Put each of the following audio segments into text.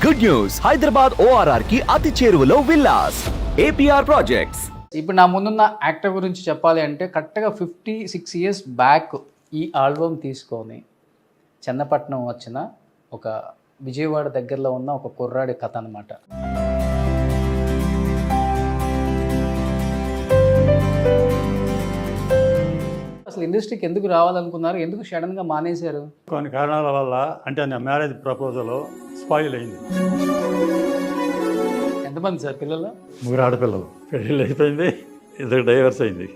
Good news, Hyderabad ORR కి అతి చేరువలో విల్లాస్ APR ప్రాజెక్ట్స్. ఇప్పుడు నా ముందున్న యాక్టర్ గురించి చెప్పాలి అంటే కరెక్ట్గా 56 ఇయర్స్ బ్యాక్ ఈ ఆల్బమ్ తీసుకొని చెన్నపట్నం వచ్చిన ఒక విజయవాడ దగ్గరలో ఉన్న ఒక కుర్రాడి కథ అనమాట. అసలు ఇండస్ట్రీకి ఎందుకు రావాలనుకున్నారు, ఎందుకు సడన్గా మానేశారు? కొన్ని కారణాల వల్ల అంటే నా మ్యారేజ్ ప్రపోజల్ స్పాయిల్ అయింది. ఎంతమంది సార్ పిల్లలు? 3 ఆడపిల్లలు, పెళ్ళిళ్ళు అయిపోయింది, ఇద్దరు డైవర్స్ అయింది.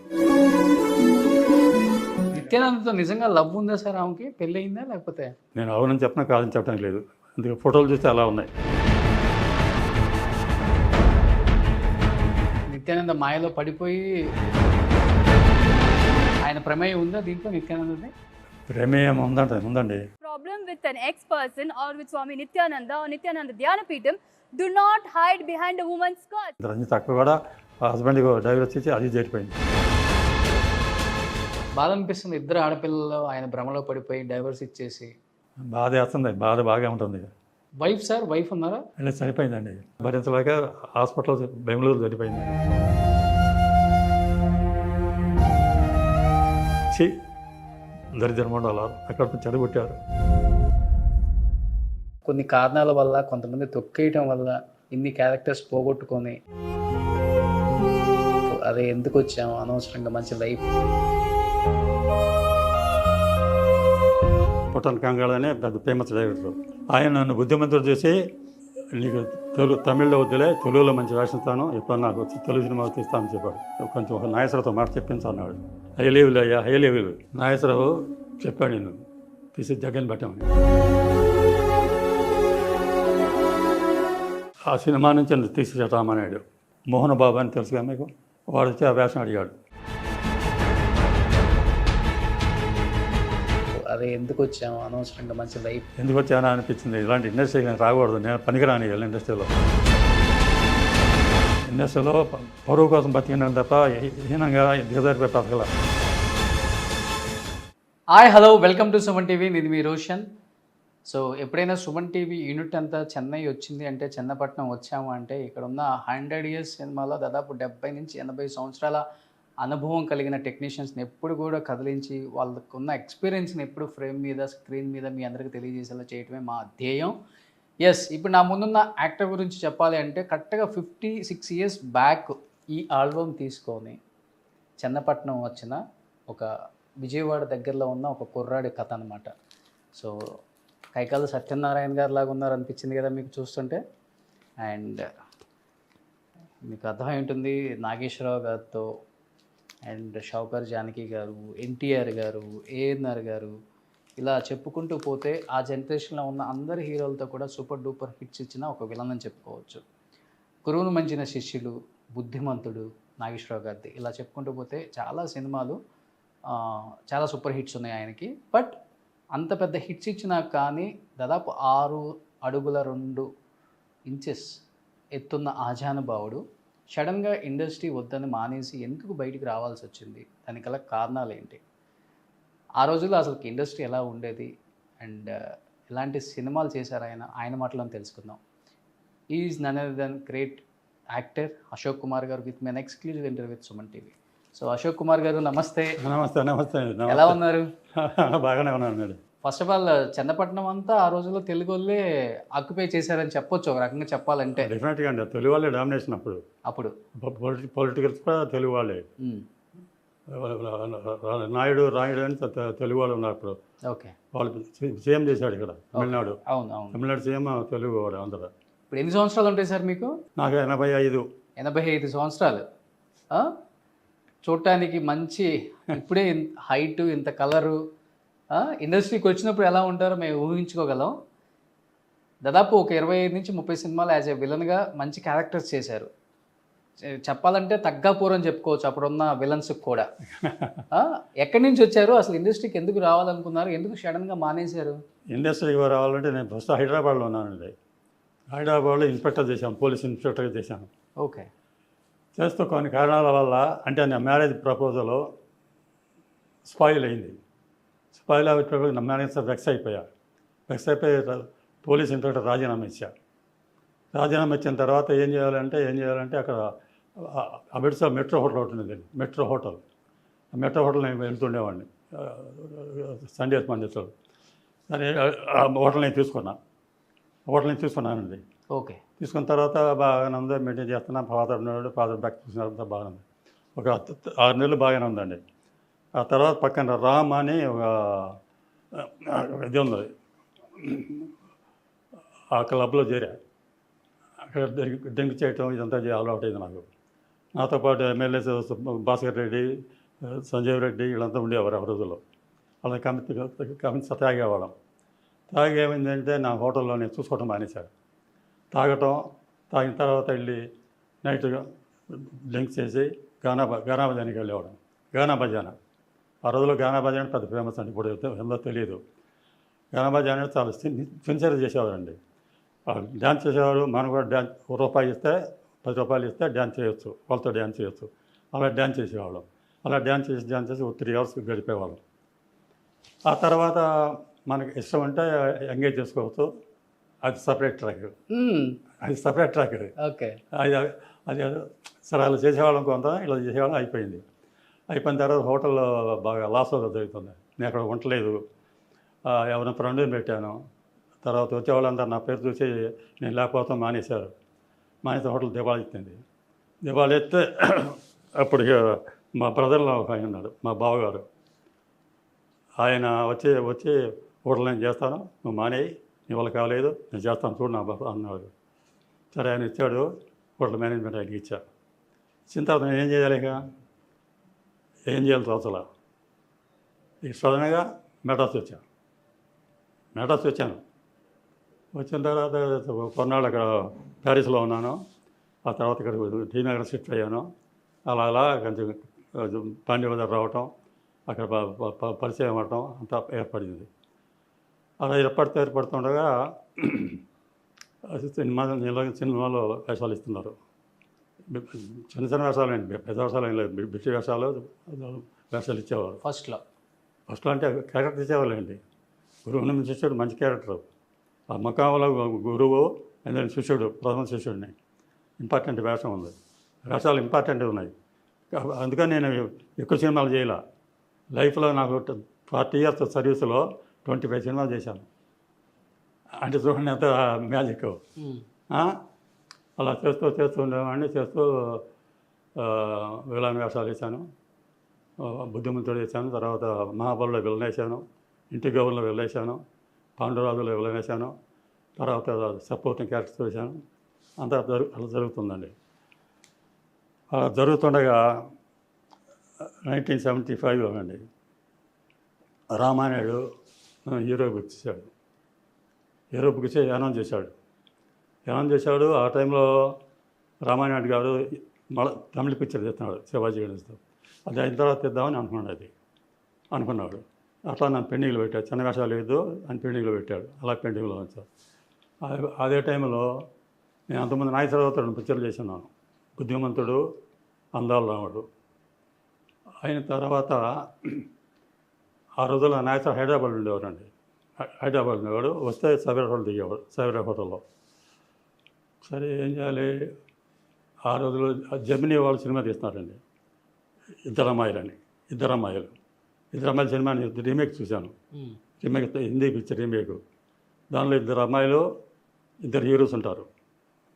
నిత్యానందతో నిజంగా లవ్ ఉందా సార్? ఆమెకి పెళ్ళి అయిందా లేకపోతే? నేను అవునని చెప్పినా కాదని చెప్పడానికి లేదు, అందుకే ఫోటోలు చూస్తే అలా ఉన్నాయి. నిత్యానంద మాయలో పడిపోయి ఆయన ప్రమేయం ఉందా దీంట్లో నిత్యానందది? ప్రమేయం ఉందండి. Problem with an ex-person or with Swami Nityananda or Nityananda Dhyanapitham, do not hide behind a woman's skirt. ఇద్దరు తక్కువ కూడా హస్బెండ్కి డైవర్స్ ఇచ్చి అది జరిపోయింది. బాధ అనిపిస్తుంది, ఇద్దరు ఆడపిల్లలు ఆయన భ్రమలో పడిపోయి డైవర్స్ ఇచ్చేసి. బాధ వేస్తుంది, బాధ బాగా ఉంటుంది. వైఫ్ సార్, వైఫ్ ఉన్నారా? ఇలా చనిపోయిందండి, భరించలేక హాస్పిటల్ బెంగళూరు చనిపోయింది. దరిద్రం మండలం అక్కడ చెడగొట్టారు. కొన్ని కారణాల వల్ల, కొంతమంది తొక్కేయటం వల్ల ఇన్ని క్యారెక్టర్స్ పోగొట్టుకొని అదే ఎందుకు వచ్చాము, అనవసరంగా మంచి లైఫ్. పొట్టన్ కంగాళ అనే పెద్ద ఫేమస్ డైరెక్టర్, ఆయన నన్ను బుద్ధిమంతుడు చేసి నీకు తమిళ్లో వద్దులే, తెలుగులో మంచి వేషిస్తాను, ఇప్పుడు నాకు తెలుగు సినిమా తీస్తానని చెప్పాడు. కొంచెం ఒక నాగేశ్వరరావుతో మాట చెప్పించన్నాడు. హై లెవెల్ అయ్యా, హై లెవెల్. నాగేశ్వరరావు చెప్పాడు నేను తీసి జగన్ పెట్టమని. ఆ సినిమా నుంచి నన్ను తీసి చేద్దామన్నాడు. మోహన్ బాబు అని తెలుసుగా మీకు, వాడు వచ్చి ఆ వేషం అడిగాడు. అదే ఎందుకు వచ్చాము, అనవసరంగా మంచి లైఫ్. ఎందుకు వచ్చానా అనిపించింది. ఇలాంటి ఇండస్ట్రీ నేను రాకూడదు, నేను పనికిరాని ఇండస్ట్రీలో పరువు కోసం బతికినాను తప్ప హీనంగా దిగజారిపోయి బతకల. Hi, hello, welcome to Suman TV. ఇది మీ రోషన్. సో ఎప్పుడైనా సుమన్ టీవీ యూనిట్ అంతా చెన్నై వచ్చింది అంటే, చెన్నపట్నం వచ్చాము అంటే, ఇక్కడ ఉన్న 100 ఇయర్స్ సినిమాలో దాదాపు 70 నుంచి 80 సంవత్సరాల అనుభవం కలిగిన టెక్నీషియన్స్ని ఎప్పుడు కూడా కదిలించి వాళ్ళకు ఉన్న ఎక్స్పీరియన్స్ని ఎప్పుడు ఫ్రేమ్ మీద, స్క్రీన్ మీద మీ అందరికీ తెలియజేసేలా చేయటమే మా ధ్యేయం. ఎస్, ఇప్పుడు నా ముందున్న యాక్టర్ గురించి చెప్పాలి అంటే కరెక్ట్గా 56 ఇయర్స్ బ్యాక్ ఈ ఆల్బమ్ తీసుకొని చెన్నపట్నం వచ్చిన ఒక విజయవాడ దగ్గరలో ఉన్న ఒక కుర్రాడి కథ అనమాట. సో కైకాల సత్యనారాయణ గారు లాగా ఉన్నారనిపించింది కదా మీకు చూస్తుంటే. అండ్ మీకు అర్థమై ఉంటుంది, నాగేశ్వరరావు గారితో అండ్ షౌకర్ జానకి గారు, ఎన్టీఆర్ గారు, ఏఎన్ఆర్ గారు, ఇలా చెప్పుకుంటూ పోతే ఆ జనరేషన్లో ఉన్న అందరి హీరోలతో కూడా సూపర్ డూపర్ హిట్స్ ఇచ్చిన ఒక విలన్ అని చెప్పుకోవచ్చు. గురువును మంచిన శిష్యులు, బుద్ధిమంతుడు, నాగేశ్వరరావు గారిది, ఇలా చెప్పుకుంటూ పోతే చాలా సినిమాలు, చాలా సూపర్ హిట్స్ ఉన్నాయి ఆయనకి. బట్ అంత పెద్ద హిట్స్ ఇచ్చినా కానీ దాదాపు 6 అడుగుల 2 ఇంచెస్ ఎత్తున్న ఆజానుభావుడు సడన్గా ఇండస్ట్రీ వద్దని మానేసి ఎందుకు బయటికి రావాల్సి వచ్చింది, దానికి గల కారణాలు ఏంటి, ఆ రోజుల్లో అసలు ఇండస్ట్రీ ఎలా ఉండేది, అండ్ ఎలాంటి సినిమాలు చేశారు ఆయన మాటలను తెలుసుకుందాం. Is none other than great actor Ashok Kumar garu with my exclusive interview with Suman TV. So Ashok Kumar garu, నమస్తే. నమస్తే. ఎలా ఉన్నారు? బాగానే ఉన్నాను madam. First of all, Chennapatnam అంతా ఆ రోజుల్లో తెలుగు వాళ్ళే ఆక్యుపై చేశారని చెప్పొచ్చు ఒక రకంగా చెప్పాలంటే. డెఫినెట్గా అండి, తెలుగు వాళ్ళే డామినేషన్ అప్పుడు పొలిటికల్స్ కూడా తెలుగు వాళ్ళే. నాయుడు అని తెలుగు వాళ్ళు ఉన్నారు అప్పుడు. ఓకే, వాళ్ళు సీఎం చేశాడు ఇక్కడ తమిళనాడు. అవును. తమిళనాడు సీఎం తెలుగు వాడు అందరూ. ఇప్పుడు ఎన్ని సంవత్సరాలు ఉంటాయి సార్ మీకు? నాకు 85 సంవత్సరాలు. చూడటానికి మంచి, ఇప్పుడే హైటు, ఇంత కలరు, ఇండస్ట్రీకి వచ్చినప్పుడు ఎలా ఉంటారో మేము ఊహించుకోగలం. దాదాపు ఒక 25 నుంచి 30 సినిమాలు యాజ్ ఏ విలన్గా మంచి క్యారెక్టర్స్ చేశారు. చెప్పాలంటే తగ్గాపూర్ అని చెప్పుకోవచ్చు అప్పుడున్న విలన్స్కి కూడా. ఎక్కడి నుంచి వచ్చారు, అసలు ఇండస్ట్రీకి ఎందుకు రావాలనుకున్నారు, ఎందుకు సడన్గా మానేశారు? ఇండస్ట్రీకి రావాలంటే నేను ఫస్ట్ హైదరాబాద్లో ఉన్నానండి. హైదరాబాద్లో ఇన్స్పెక్టర్ చేశాను, పోలీస్ ఇన్స్పెక్టర్గా చేశాను. ఓకే. చేస్తూ కొన్ని కారణాల వల్ల అంటే నా మ్యారేజ్ ప్రపోజల్ స్పాయిల్ అయింది. స్పాయిల్ అయిపోయి నా మ్యారేజ్ వెక్స్ అయిపోయి పోలీస్ ఇన్స్పెక్టర్ రాజీనామా ఇచ్చా. రాజీనామా ఇచ్చిన తర్వాత ఏం చేయాలంటే అక్కడ అబిడ్స్లో మెట్రో హోటల్ ఒకటి ఉంది, మెట్రో హోటల్. ఆ మెట్రో హోటల్ నేను వెళ్తుండేవాడిని సండేస్ మండేస్లో. సరే ఆ హోటల్ నేను తీసుకున్నానండి. ఓకే. తీసుకున్న తర్వాత బాగానే ఉంది, మెయింటైన్ చేస్తున్నా. ఫాదర్ ఉన్నాడు, ఫాదర్ బ్యాక్ చూసినంత బాగానే ఉంది. ఒక 6 నెలలు బాగానే ఉందండి. ఆ తర్వాత పక్కన రామ్ అని ఒక ఇది ఉంది, ఆ క్లబ్లో చేరా. అక్కడ డ్రింక్ చేయటం ఇదంతా అలవాటు అయింది నాకు. నాతో పాటు ఎమ్మెల్యేస్ భాస్కర్ రెడ్డి, సంజీవ్ రెడ్డి వీళ్ళంతా ఉండేవారు ఆ రోజుల్లో. వాళ్ళ కమిటీ తాగేవాళ్ళం. ఏమైందంటే నా హోటల్లో నేను చూసుకోవటం మానేశాను. తాగిన తర్వాత వెళ్ళి నైట్ డ్రింక్ చేసి గానా భజానికి వెళ్ళేవాడు. గానా భజానా ఆ రోజుల్లో గానా భజానా పెద్ద ఫేమస్ అండి, ఇప్పుడు ఎంతో తెలియదు. గానా భజానా చాలా సిన్సియర్ చేసేవారండి. డ్యాన్స్ చేసేవారు. మనం కూడా డ్యాన్స్ ₹1 ఇస్తే 10 రూపాయలు ఇస్తే డ్యాన్స్ చేయొచ్చు, వాళ్ళతో డ్యాన్స్ చేయొచ్చు. అలా డ్యాన్స్ చేసేవాళ్ళం. అలా డ్యాన్స్ చేసి 3 అవర్స్ గడిపేవాళ్ళం. ఆ తర్వాత మనకి ఇష్టం అంటే ఎంగేజ్ చేసుకోవచ్చు. అది సపరేట్ ట్రాక్. ఓకే. అది సరే అలా చేసేవాళ్ళం, కొంత ఇలా చేసేవాళ్ళం. అయిపోయిన తర్వాత హోటల్లో బాగా లాస్ జరుగుతుంది. నేను అక్కడ ఉండలేదు. ఎవరైనా ఫ్రెండ్ని పెట్టాను. తర్వాత వచ్చేవాళ్ళందరూ నా పేరు చూసి నేను లేకపోతే మానేశారు. హోటల్ దివాళీ ఎత్తింది. దివాళీ ఎత్తే అప్పుడు మా బ్రదర్లో ఒక ఆయన ఉన్నాడు, మా బావగారు. ఆయన వచ్చి హోటల్ నేను చేస్తాను, నువ్వు మానేయి, నీ వల్ల కాలేదు, నేను చేస్తాను చూడు నా బాబు అన్నాడు. సరే ఆయన ఇచ్చాడు, హోటల్ మేనేజ్మెంట్ ఆయనకి ఇచ్చా. ఇచ్చిన తర్వాత నేను ఏం చేయాలి అసలు సడన్గా మెడ్రాస్ వచ్చాను. వచ్చిన తర్వాత కొన్నాళ్ళు అక్కడ ప్యారిస్లో ఉన్నాను. ఆ తర్వాత ఇక్కడ టీ నగర్ షిఫ్ట్ అయ్యాను. అలా కొంచెం పాండ్య బజార్ రావటం, అక్కడ పరిచయం అవ్వటం అంతా ఏర్పడింది. అలా ఏర్పడుతుండగా సినిమాలో వేషాలు ఇస్తున్నారు. చిన్న వేషాలు అండి, పెద్ద వేషాలు ఏం లేదు, బిట్టి వేషాలు ఇచ్చేవారు. ఫస్ట్లో అంటే క్యారెక్టర్ ఇచ్చేవాళ్ళండి. గురువు నుంచి శిష్యుడు మంచి క్యారెక్టర్. ఆ మకాంలో గురువు అందులో శిష్యుడు, ప్రథమ శిష్యుడిని. ఇంపార్టెంట్ వేషం ఉంది, వేషాలు ఇంపార్టెంట్ ఉన్నాయి. అందుకని నేను ఎక్కువ సినిమాలు చేయాల. లైఫ్లో నాకు 40 years సర్వీస్లో 25 సినిమాలు చేశాను. అంటే చూడండి ఎంత మ్యాజిక్. అలా చేస్తూ ఉండేవాడిని. విలన్ వేషాలు వేశాను, బుద్ధిమంతుడు వేశాను. తర్వాత మహాబలిలో విలన్ వేశాను, ఇంటి గౌరవంలో విలన్ వేశాను, పాండురాజులో విలన్ వేశాను. తర్వాత సపోర్టింగ్ క్యారెక్టర్స్ వేశాను. అంతా అలా జరుగుతుందండి. అలా జరుగుతుండగా 1975లో అండి రామానాయుడు యూరోప్ వచ్చేసాడు. యూరోప్కి వచ్చి అనౌన్స్ చేశాడు. ఆ టైంలో రామానాయుడు గారు మళ్ళీ తమిళ పిక్చర్ చేస్తున్నాడు శివాజీ గణేష్తో. అది అయిన తర్వాత తెద్దామని అనుకున్నాడు. అట్లా నన్ను పెండింగ్లో పెట్టాడు. చిన్న వేషాలు లేదు అని పెండింగ్లో పెట్టాడు. అలా పెండింగ్లో వచ్చాడు. అదే టైంలో నేను అంతకుముందు నాగేశ్వరరావుతో 2 పిక్చర్లు చేస్తున్నాను. బుద్ధిమంతుడు, అందాల రాముడు. అయిన తర్వాత ఆ రోజుల్లో నాగేశ్వర హైదరాబాద్ ఉండేవారండి. వస్తే సవేరా హోటల్ దిగేవాడు, సవేరా హోటల్లో. సరే ఏం చేయాలి, ఆ రోజుల్లో జమినీ వాళ్ళు సినిమా తీస్తున్నారండి, ఇద్దరు అమ్మాయిలు సినిమా రీమేక్ చూశాను. Hindi picture remake. దానిలో 2 అమ్మాయిలు, 2 హీరోస్ ఉంటారు.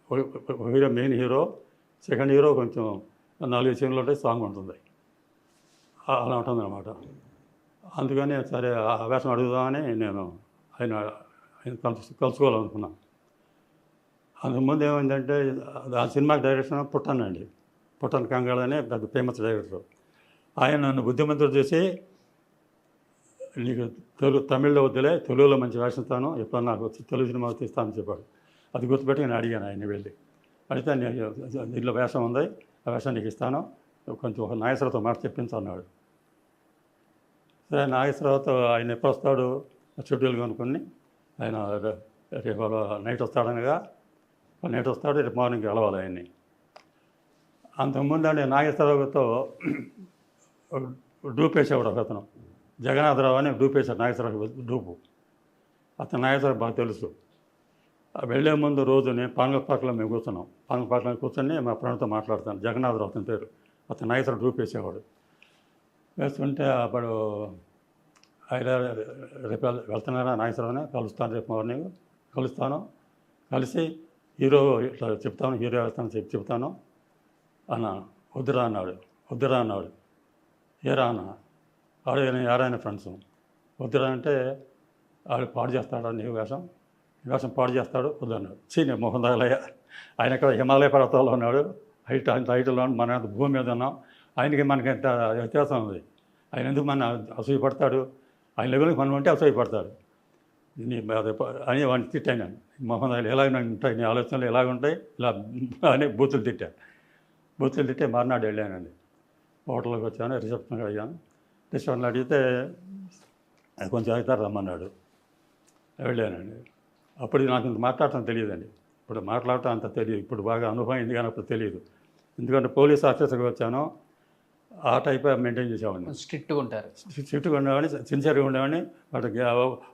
ఒక hero main hero, second hero కొంచెం 4 సీన్లు ఉంటే సాంగ్ ఉంటుంది. అలా ఉంటుందన్నమాట. అందుకని సరే ఆ వేషం అడుగుదామని నేను ఆయన కలుసుకోవాలనుకున్నాను. అంతకుముందు ఏమైందంటే ఆ సినిమాకి డైరెక్షన్ పుట్టన్ కంగాళ అనే పెద్ద ఫేమస్ డైరెక్టర్. ఆయన నన్ను బుద్ధిమంతుడు చేసి, నీకు తమిళ్లో వద్దులే, తెలుగులో మంచి వేషం ఇస్తాను, ఎప్పుడన్నా నాకు తెలుగు సినిమా తీస్తానని చెప్పాడు. అది గుర్తుపెట్టి నేను అడిగాను ఆయన వెళ్ళి. అడిగితే దీంట్లో వేషం ఉంది, ఆ వేషం నీకు ఇస్తాను, కొంచెం ఒక నాగేశ్వరరావుతో మాట చెప్పించన్నాడు. సరే నాగేశ్వరరావుతో ఆయన ఎప్పుడు వస్తాడు షెడ్యూల్ కనుక్కొని, ఆయన రేపు నైట్ వస్తాడనగా రేపు మార్నింగ్ కలవాలి ఆయన్ని. అంతకుముందు అంటే నాగేశ్వరరావుతో డూప్ వేసేవాడు ఒక అతను, జగన్నాథరావు అని డూప్ వేశాడు. నాగేశ్వరరావు డూపు. అతను నాగేశ్వరరావు బాగా తెలుసు. వెళ్ళే ముందు రోజు నేను పానకపాకలో మేము కూర్చున్నాం. పానకపాకలో కూర్చొని మా ఫ్రెండ్తో మాట్లాడతాను. జగన్నాథరావు అతని పేరు. అతను నాయకుడు గ్రూప్ వేసేవాడు. వేస్తుంటే అప్పుడు ఆయన రేపు వెళ్తున్నారా నాగేశ్వరరావునే కలుస్తాను, రేపు మార్నింగ్ కలుస్తాను, కలిసి హీరో ఇట్లా చెప్తాను, హీరో వెళ్తాను చెప్తాను అన్నాను. వద్దురా అన్నాడు. ఏరా అన్న ఎవరైనా ఫ్రెండ్స్ వద్దురా అంటే ఆడు పాడు చేస్తాడా నీ వేషం పాడు చేస్తాడు వద్దన్నాడు. నేను మొహం తగలయ్య. ఆయన ఇక్కడ హిమాలయ పర్వతాల్లో ఉన్నాడు, హైట్లో మన భూమి మీద ఉన్నాం. ఆయనకి మనకి ఎంత వ్యత్యాసం ఉంది. ఆయన ఎందుకు మన అసూయపడతాడు, ఆయన లెవెల్కి మనం ఉంటే అసూయపడతాడు అని వాడిని తిట్టాను. మొహం తగలి ఎలాగ ఉంటాయి నీ ఆలోచనలు ఎలాగ ఉంటాయి ఇలా అని బూతులు తిట్టే మర్నాడు వెళ్ళానండి. హోటల్కి వచ్చాను, రిసెప్షన్కి అయ్యాను. రిసెప్షన్లో అడిగితే కొంచెం అవుతారు రమ్మన్నాడు. వెళ్ళానండి. అప్పుడు నాకు ఇంత మాట్లాడటం తెలియదండి. ఇప్పుడు మాట్లాడటం అంత తెలియదు. ఇప్పుడు బాగా అనుభవం అయింది కానీ అప్పుడు తెలియదు. ఎందుకంటే పోలీస్ ఆఫీసర్గా వచ్చాను, ఆ టైప్ మెయింటైన్ చేసేవాడిని. స్ట్రిక్ట్గా ఉంటారు. స్ట్రిక్ట్గా ఉండేవాడిని, సిన్సియర్గా ఉండేవాడిని. వాటికి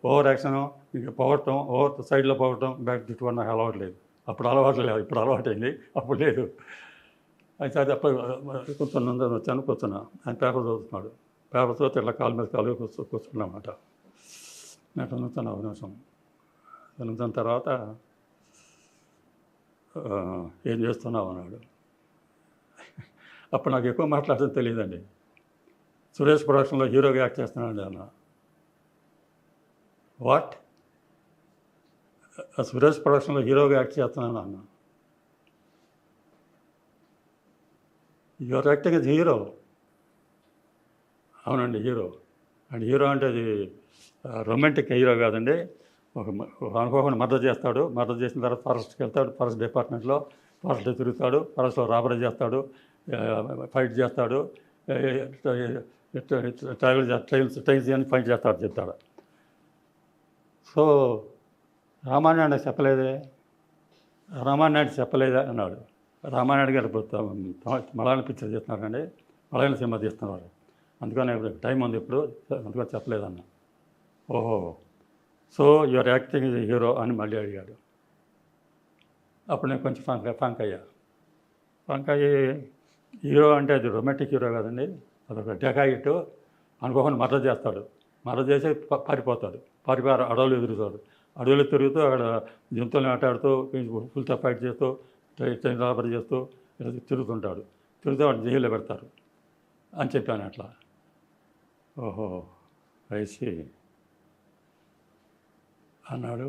ఓవర్ యాక్షను, ఇంకా పొగట్టం, ఓవర్ సైడ్లో పొగట్టం, బ్యాక్ తిట్టుకోవడం నాకు అలవాట్లేదు. అప్పుడు అలవాటు లేదు, ఇప్పుడు అలవాటైంది, అప్పుడు లేదు. అయితే అది అప్పుడు కూర్చున్నా. ఆయన పేపర్ చదువుతున్నాడు. పేపర్ చదివితే ఇట్లా కాలు మీద కాలు కూర్చున్నమాట. నేను చదువుతాను ఒక నిమిషం. చదువుతున్న తర్వాత ఏం చేస్తున్నావు అన్నాడు. అప్పుడు నాకు ఎక్కువ మాట్లాడటం తెలియదండి. సురేష్ ప్రొడక్షన్లో హీరోగా యాక్ట్ చేస్తున్నాడు అన్న. వాట్? సురేష్ ప్రొడక్షన్లో హీరోగా యాక్ట్ చేస్తున్నాను అన్న. యువర్ యాక్టింగ్ అది హీరో. అవునండి హీరో. అండ్ హీరో అంటే అది రొమాంటిక్ హీరో కాదండి. ఒక అనుకోకుండా మర్డర్ చేస్తాడు. మర్డర్ చేసిన తర్వాత ఫారెస్ట్కి వెళ్తాడు. ఫారెస్ట్ డిపార్ట్మెంట్లో ఫారెస్ట్లో తిరుగుతాడు. ఫారెస్ట్లో రాబరీ చేస్తాడు, ఫైట్ చేస్తాడు, ట్రైన్స్ అని ఫైట్ చెప్తాడు. సో రామానాయుడు చెప్పలేదే అన్నాడు. రామానాయుడు గారు మలయాళం పిక్చర్ చేస్తున్నారండి, మలయాళం సినిమా తీస్తున్నారు. అందుకని టైం ఉంది ఇప్పుడు, అందుకని చెప్పలేదన్న. ఓహో, so your acting is hero అని మళ్ళీ అడిగాడు. అప్పుడు నేను కొంచెం ఫంక్ అయ్యి హీరో అంటే అది రొమాంటిక్ హీరో కాదండి, అదొక డెకాయిట్. అనుకోకుండా మర్డర్ చేస్తాడు. మర్డర్ చేసి పారిపోతాడు. పారిపోయి అడవులు తిరుగుతాడు. అడవులు తిరుగుతూ అక్కడ జంతువులను ఆటాడుతూ, ఫుల్తో ఫైట్ చేస్తూ, ట్రైన్ రాబరీ చేస్తూ తిరుగుతుంటాడు. తిరుగుతూ వాడు జైల్లో పెడతారు అని చెప్పాను అట్లా. ఓహో ఐసి అన్నాడు.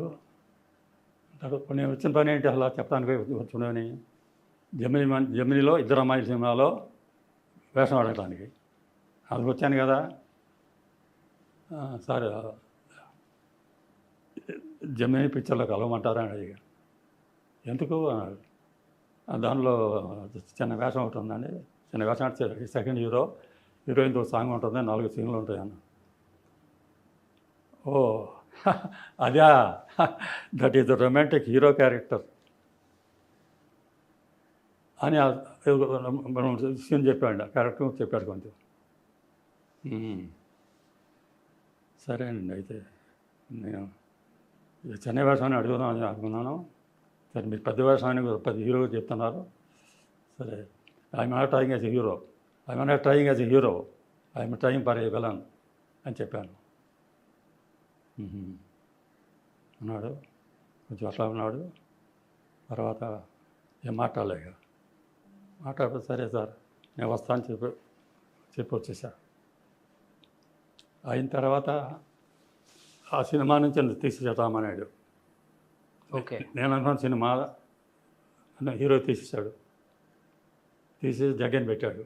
నేను వచ్చిన పని ఏంటి అలా చెప్పడానికి వచ్చుడని, జమినీలో ఇద్దరు అమ్మాయిల సినిమాలో వేషం ఆడటానికి అది వచ్చాను కదా. సరే జమినీ పిక్చర్లో కలవమంటారా అని అడిగా. ఎందుకు అన్నాడు. దానిలో చిన్న వేషం ఒకటి ఉందండి, చిన్న వేషం అంటే సెకండ్ హీరోయిన్తో సాంగ్ ఉంటుంది, 4 సీన్లు ఉంటాయి అన్న. ఓ అదా, that is the romantic hero character అని సీన్ చెప్పాడు, క్యారెక్టర్ చెప్పాడు కొంచెం. సరే అండి, అయితే నేను చిన్న వేషాన్ని అడుగుదామని అనుకున్నాను. సరే మీరు పెద్ద వేషాన్ని పెద్ద హీరో చెప్తున్నారు. సరే, I'm not trying as a hero, I'm trying for a villain అని చెప్పాను. అన్నాడు. కొంచెం అట్లా ఉన్నాడు. తర్వాత ఏం మాట్లాడలేదు. సరే సార్ నేను వస్తాను చెప్పి వచ్చేసా. అయిన తర్వాత ఆ సినిమా నుంచి తీసేసామన్నాడు. ఓకే, నేను అనుకున్న సినిమా హీరో తీసేశాడు. తీసేసి జగన్ పెట్టాడు.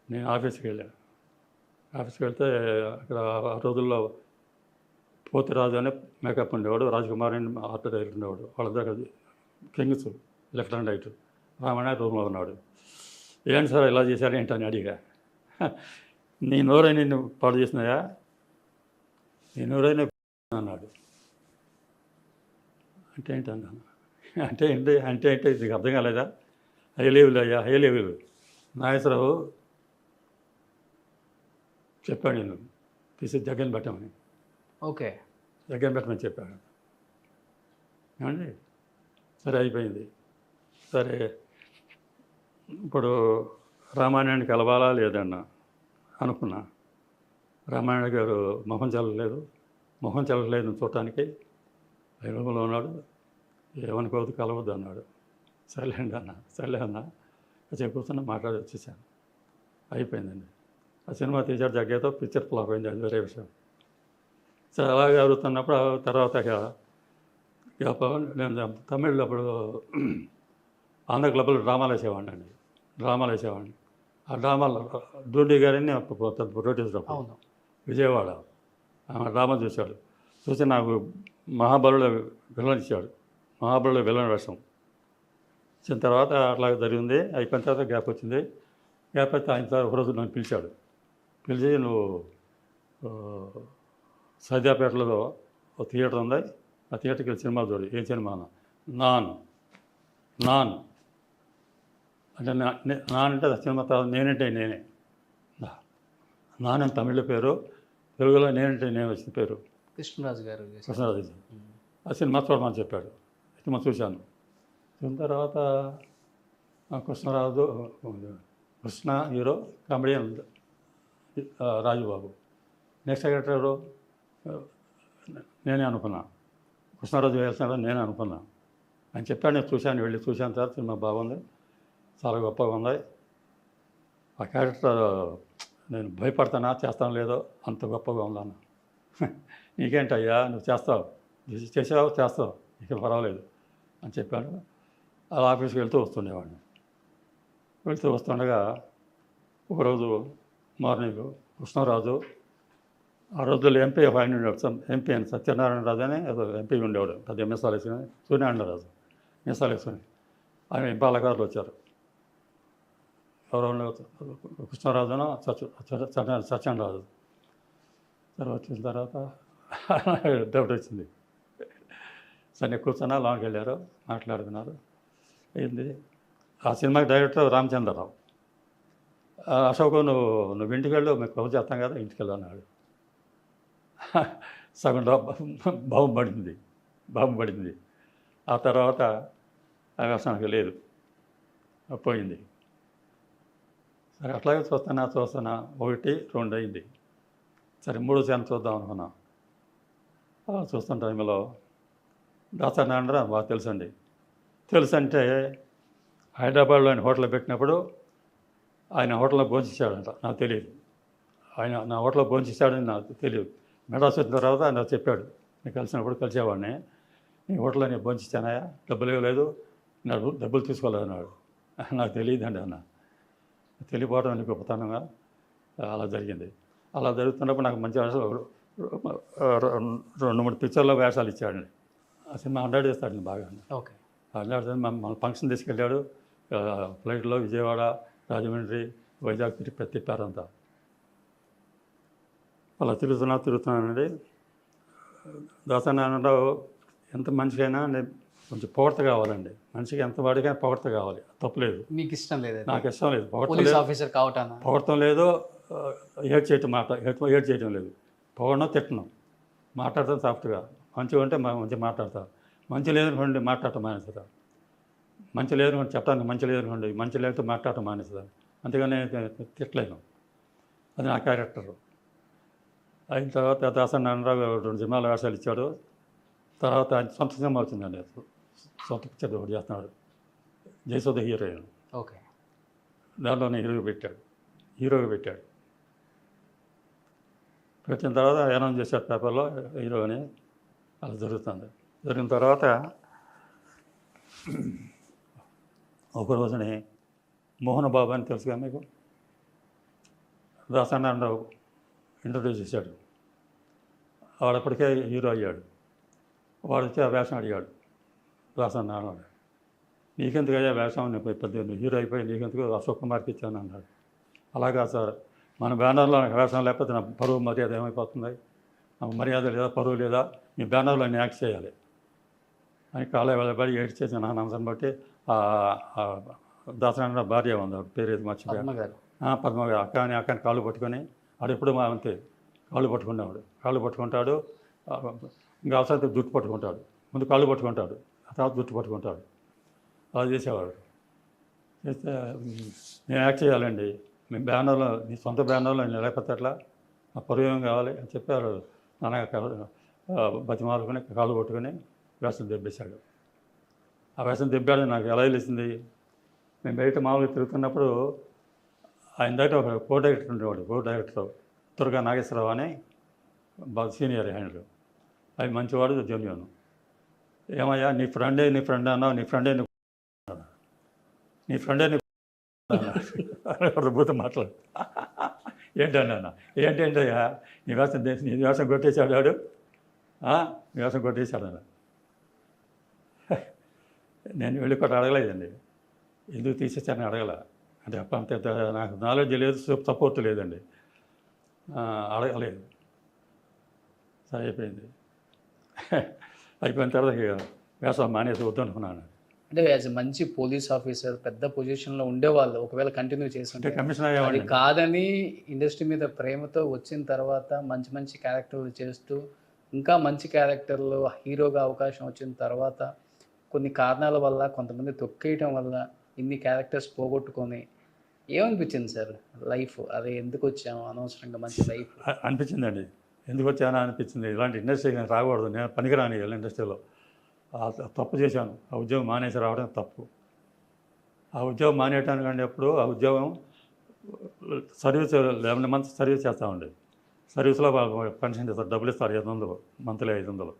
నేను ఆఫీస్కి వెళ్తే అక్కడ ఆ రోజుల్లో పోతిరాజు అనే మేకప్ ఉండేవాడు, రాజ్కుమార్ అని ఆర్ట్ డైరెక్టర్ ఉండేవాడు. వాళ్ళందరూ Kings left and right. Ramana రూమ్లో ఉన్నాడు. ఏంటి సార్ ఇలా చేశారు ఏంటని అడిగా. నీ నోరే నిన్ను పాడు చేసినాయా, నీ నోరైనా అన్నాడు. అంటే ఏంటి అన్నాను. అంటే ఇది అర్థం కాలేదా? హై లెవెల్ నాగేశ్వరరావు చెప్పాడు, నేను తీసి జగన్ పెట్టమని. ఓకే, జగన్ పెట్టమని చెప్పాడు. ఏమండి సరే అయిపోయింది. సరే ఇప్పుడు రామాయణానికి కలవాలా లేదన్నా అనుకున్నా. రామాయణ గారు మొహం చెల్లలేదు చూడటానికి. వైభవంలో ఉన్నాడు, ఏమనుకోవద్దు కలవద్దు అన్నాడు. సర్లే అన్న కొంచెం కూర్చొని మాట్లాడి వచ్చేసాను. అయిపోయిందండి. ఆ సినిమా తీసాడు జగ్గేతో, పిక్చర్ ఫ్లాప్ అయింది, అది వేరే విషయం. సరే అలాగే జరుగుతున్నప్పుడు తర్వాత నేను తమిళ్లో అప్పుడు ఆంధ్ర క్లబ్లో డ్రామాలు వేసేవాడిని. ఆ డ్రామాలో డూడి గారిని ప్రొడ్యూసర్ అప్పుడు విజయవాడ డ్రామా చూశాడు. చూసి నాకు మహాబలిలో విలన్ ఇచ్చాడు. మహాబలిలో విలన్ వేషం ఇచ్చిన తర్వాత అట్లాగే జరిగింది. అయిపోయిన తర్వాత గ్యాప్ వచ్చింది. గ్యాప్ అయితే ఆయన తర్వాత ఒకరోజు నన్ను పిలిచాడు. పిలిచి నువ్వు సైదాపేటలో ఒక థియేటర్ ఉంది, ఆ థియేటర్కి వెళ్ళి సినిమా చూడు. ఏ సినిమా? నాన్ అంటే నాన్ అంటే ఆ సినిమా తర్వాత నేనంటే నేనే. నాన్ అని తమిళ పేరు, తెలుగులో నేనంటే నేను వచ్చిన పేరు. కృష్ణరాజు గారు. ఆ సినిమా చూడమని చెప్పాడు. సినిమా చూశాను. చూసిన తర్వాత Krishna hero, comedian Rajubabu. Next director నేనే అనుకున్నా. కృష్ణరాజు వేస్తున్నాడని నేనే అనుకున్నా. అని చెప్పాడు. నేను చూశాను తర్వాత సినిమా బాగుంది, చాలా గొప్పగా ఉంది. ఆ క్యారెక్టర్ నేను భయపడతానా, చేస్తాను లేదో, అంత గొప్పగా ఉందన్న. నీకేంటయ్యా, నువ్వు చేస్తావు, నీకు పర్వాలేదు అని చెప్పాడు. అలా ఆఫీస్కి వెళ్తూ వస్తుండగా ఒకరోజు మార్నింగ్ కృష్ణరాజు, ఆ రోజుల్లో ఎంపీ ఆయన ఉండేవాడు, ఎంపీ అని సత్యనారాయణ రాజు అని ఎంపీ ఉండేవాడు, పెద్ద మీసాలు వేసుకుని, సూర్యనారాయణరాజు మీసాలు వేసుకుని. ఆయన పాలకారులు వచ్చారు. ఎవరో కృష్ణరాజును సత్యనారాయణ. తర్వాత వచ్చిన తర్వాత డౌట్ వచ్చింది. సరే కూర్చున్నా, లోనికి వెళ్ళారు, మాట్లాడుకున్నారు. అయింది. ఆ సినిమాకి డైరెక్టర్ రామచంద్రరావు. అశోక్ నువ్వు ఇంటికి వెళ్ళు, మీకు కబుర్ చేస్తాం కదా, ఇంటికి వెళ్ళన్నాడు. సగం బాబు పడింది. ఆ తర్వాత ఆ వ్యవసాయానికి లేదు, పోయింది. సరే అట్లాగే చూస్తున్నా 1, 2 అయింది. సరే 3వ ఛానల్ చూద్దాం అనుకున్నా. అలా చూస్తున్న టైంలో దాసనారాయణరావు బాగా తెలుసు అంటే హైదరాబాద్లో ఆయన హోటల్లో పెట్టినప్పుడు ఆయన హోటల్లో భోంచేశాడంట, నాకు తెలియదు. ఆయన నా హోటల్లో భోంచేశాడని నాకు తెలియదు. మెడ్రాస్ వచ్చిన తర్వాత నాకు చెప్పాడు, నేను కలిసినప్పుడు కలిసేవాడిని. నీ హోటల్లో నేను భోంచేశానాయా, డబ్బులు ఇవ్వలేదు, నాకు డబ్బులు తీసుకోలేదన్నాడు. నాకు తెలియదండి అన్న. తెలియపోవడం అని గొప్పతనంగా అలా జరిగింది. అలా జరుగుతున్నప్పుడు నాకు మంచి వేషాలు 2-3 పిక్చర్లో వేషాలు ఇచ్చాడండి. ఆ సినిమా 100 చేస్తాడండి బాగా. ఓకే. 100 మన ఫంక్షన్ తీసుకెళ్ళాడు. ఫ్లైట్లో విజయవాడ, రాజమండ్రి, వైజాగ్ తిప్పారంతా. అలా తిరుగుతున్నానండి. దాసనారాయణరావు ఎంత మనిషికైనా కొంచెం పొగడ్త కావాలండి. మనిషికి ఎంత వాడికైనా పొగడ్త కావాలి, తప్పులేదు. మీకు ఇష్టం లేదు? నాకు ఇష్టం లేదు ఆఫీసర్ కావటానా. పొగడటం లేదు, ఏడ్ చేయటం లేదు. పొగడడం, తిట్టడం, మాట్లాడతాం సాఫ్ట్గా. మంచిగా ఉంటే మంచిగా మాట్లాడతారు. మంచి లేదనుకోండి మాట్లాడటం మానేస్తారు. మంచి లేదనుకోండి చెప్పడానికి మంచి లేదనుకోండి, మంచి లేకపోతే మాట్లాడటం మానేస్తారు. అంతేగాని తిట్టలేను. అది నా క్యారెక్టరు. అయిన తర్వాత దాసనారాయణరావు 2 సినిమాల వేషాలు ఇచ్చాడు. తర్వాత ఆయన సొంత సినిమా వచ్చిందండి, సొంత పిక్చర్ ఒకటి చేస్తున్నాడు, జయసుధ హీరోయిన్. ఓకే. దాంట్లోనే హీరోగా పెట్టాడు. పెట్టిన తర్వాత అనౌన్స్ చేశాడు పేపర్లో హీరో అని. అలా జరుగుతుంది. జరిగిన తర్వాత ఒక రోజుని మోహన్ బాబు అని తెలుసుగా మీకు, దాసనారాయణరావు ఇంట్రడ్యూస్ చేశాడు. వాడప్పటికే హీరో అయ్యాడు. వాడు వచ్చి ఆ వేషం అడిగాడు దాసనారాయణ. నీకెందుకు అయ్యా వేషం, పెద్ద హీరో అయిపోయి నీకెందుకు, అశోక్ కుమార్కి ఇచ్చాను అన్నాడు. అలాగా సార్, మన బ్యానర్లో వేషం లేకపోతే నా పరువు మర్యాద ఏమైపోతుంది, నాకు మర్యాద లేదా, పరువు లేదా, మీ బ్యానర్లో నేను యాక్ట్ చేయాలి అని కాలే వెళ్ళబడి ఏడ్ చేసి నా నమ్మకం బట్టి దాసనారాయణ భార్య ఉంది, పేరు ఏది మర్చిపోయాడు, పద్మ గారు. అక్కని కాళ్ళు పట్టుకొని, ఆడు ఎప్పుడు అంతే కాళ్ళు పట్టుకునేవాడు. కాళ్ళు పట్టుకుంటాడు, ఇంకా అవసరం జుట్టు పట్టుకుంటాడు. ముందు కాళ్ళు పట్టుకుంటాడు, ఆ తర్వాత జుట్టు పట్టుకుంటాడు, అలా చేసేవాడు. చేస్తే నేను యాక్ట్ చేయాలండి, మీ బ్యానర్లో, మీ సొంత బ్యానర్లో నేను లేకపోతే ఎట్లా, నా పరువు ఏం కావాలి అని చెప్పారు. నాన్న బతిమాలుకొని కాళ్ళు పట్టుకొని వేషం దెబ్బేశాడు. ఆ వేషం దెబ్బాడు నాకు ఎలా తెలిసింది, మేము బయట మామూలుగా తిరుగుతున్నప్పుడు ఆయన దగ్గర ఒక కో డైరెక్టర్ ఉండేవాడు, కో డైరెక్టర్ దుర్గా నాగేశ్వరరావు అని బాగా సీనియర్ హ్యాండ్లు. ఆయన మంచివాడు, జెన్యూన్. ఏమయ్యా నీ ఫ్రెండే అన్నావు, నీ ఫ్రెండే భూత మాట్లాడు. ఏంటన్నా, ఏంటయ్యా నీ వేషం కొట్టేశాడు వాడు, నీ వేషం కొట్టేశాడు అన్న. నేను వెళ్ళి కూడా అడగలేదండి, ఎందుకు తీసేసానని అడగల. అంటే అంత నాకు నాలెడ్జ్ లేదు, సపోర్ట్ లేదండి, అడగలేదు. సరే అయిపోయింది. అయిపోయిన తర్వాత వేషం మానేసి వద్దనుకున్నాను. అంటే యాజ్ మంచి పోలీస్ ఆఫీసర్ పెద్ద పొజిషన్లో ఉండేవాళ్ళు ఒకవేళ కంటిన్యూ అంటే చేస్తుంటే కమిషనర్ అది అయ్యేవాడిని. కాదని ఇండస్ట్రీ మీద ప్రేమతో వచ్చిన తర్వాత మంచి మంచి క్యారెక్టర్లు చేస్తూ ఇంకా మంచి క్యారెక్టర్లు హీరోగా అవకాశం వచ్చిన తర్వాత కొన్ని కారణాల వల్ల కొంతమంది తొక్కేయటం వల్ల ఇన్ని క్యారెక్టర్స్ పోగొట్టుకొని ఏమనిపించింది సార్ లైఫ్? అదే ఎందుకు వచ్చాము అనవసరంగా మంచి లైఫ్ అనిపించిందండి, ఎందుకు వచ్చానా అనిపించింది. ఇలాంటి ఇండస్ట్రీ నేను రాకూడదు, నేను పనికిరాని ఇండస్ట్రీలో తప్పు చేశాను. ఆ ఉద్యోగం మానేసి రావడం తప్పు. ఆ ఉద్యోగం మానేయటానికంటే ఎప్పుడు ఆ ఉద్యోగం సర్వీస్ 11 మంత్స్ సర్వీస్ చేస్తూ ఉండేది. సర్వీస్లో పెన్షన్ చేస్తారు, డబ్బులు ఇస్తారు 500, మంత్లీ 500.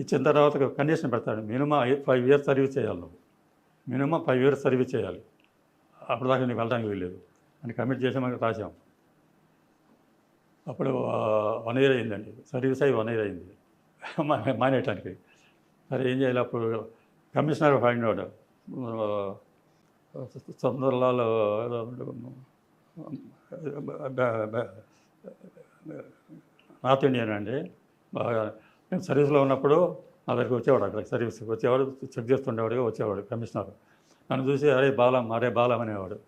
ఇచ్చిన తర్వాత కండిషన్ పెడతాడు, మినిమం 5 years సర్వీస్ చేయాలి నువ్వు, మినిమం 5 years సర్వీస్ చేయాలి, అప్పుడు దాకా నీకు వెళ్ళడానికి వీల్లేదు అని కమిట్ చేసి మనకి రాసాం. అప్పుడు 1 year అయిందండి, సర్వీస్ అయ్యి 1 year అయింది మానేయటానికి. సరే ఏం చేయాలి, అప్పుడు commissioner find Sunderlal north Indian అండి, బాగా నేను సర్వీస్లో ఉన్నప్పుడు నా దగ్గరికి వచ్చేవాడు, అక్కడ సర్వీస్కి వచ్చేవాడు, చెక్ చేస్తుండేవాడుగా వచ్చేవాడు కమిషనర్. నన్ను చూసి అరే బాలం అనేవాడు.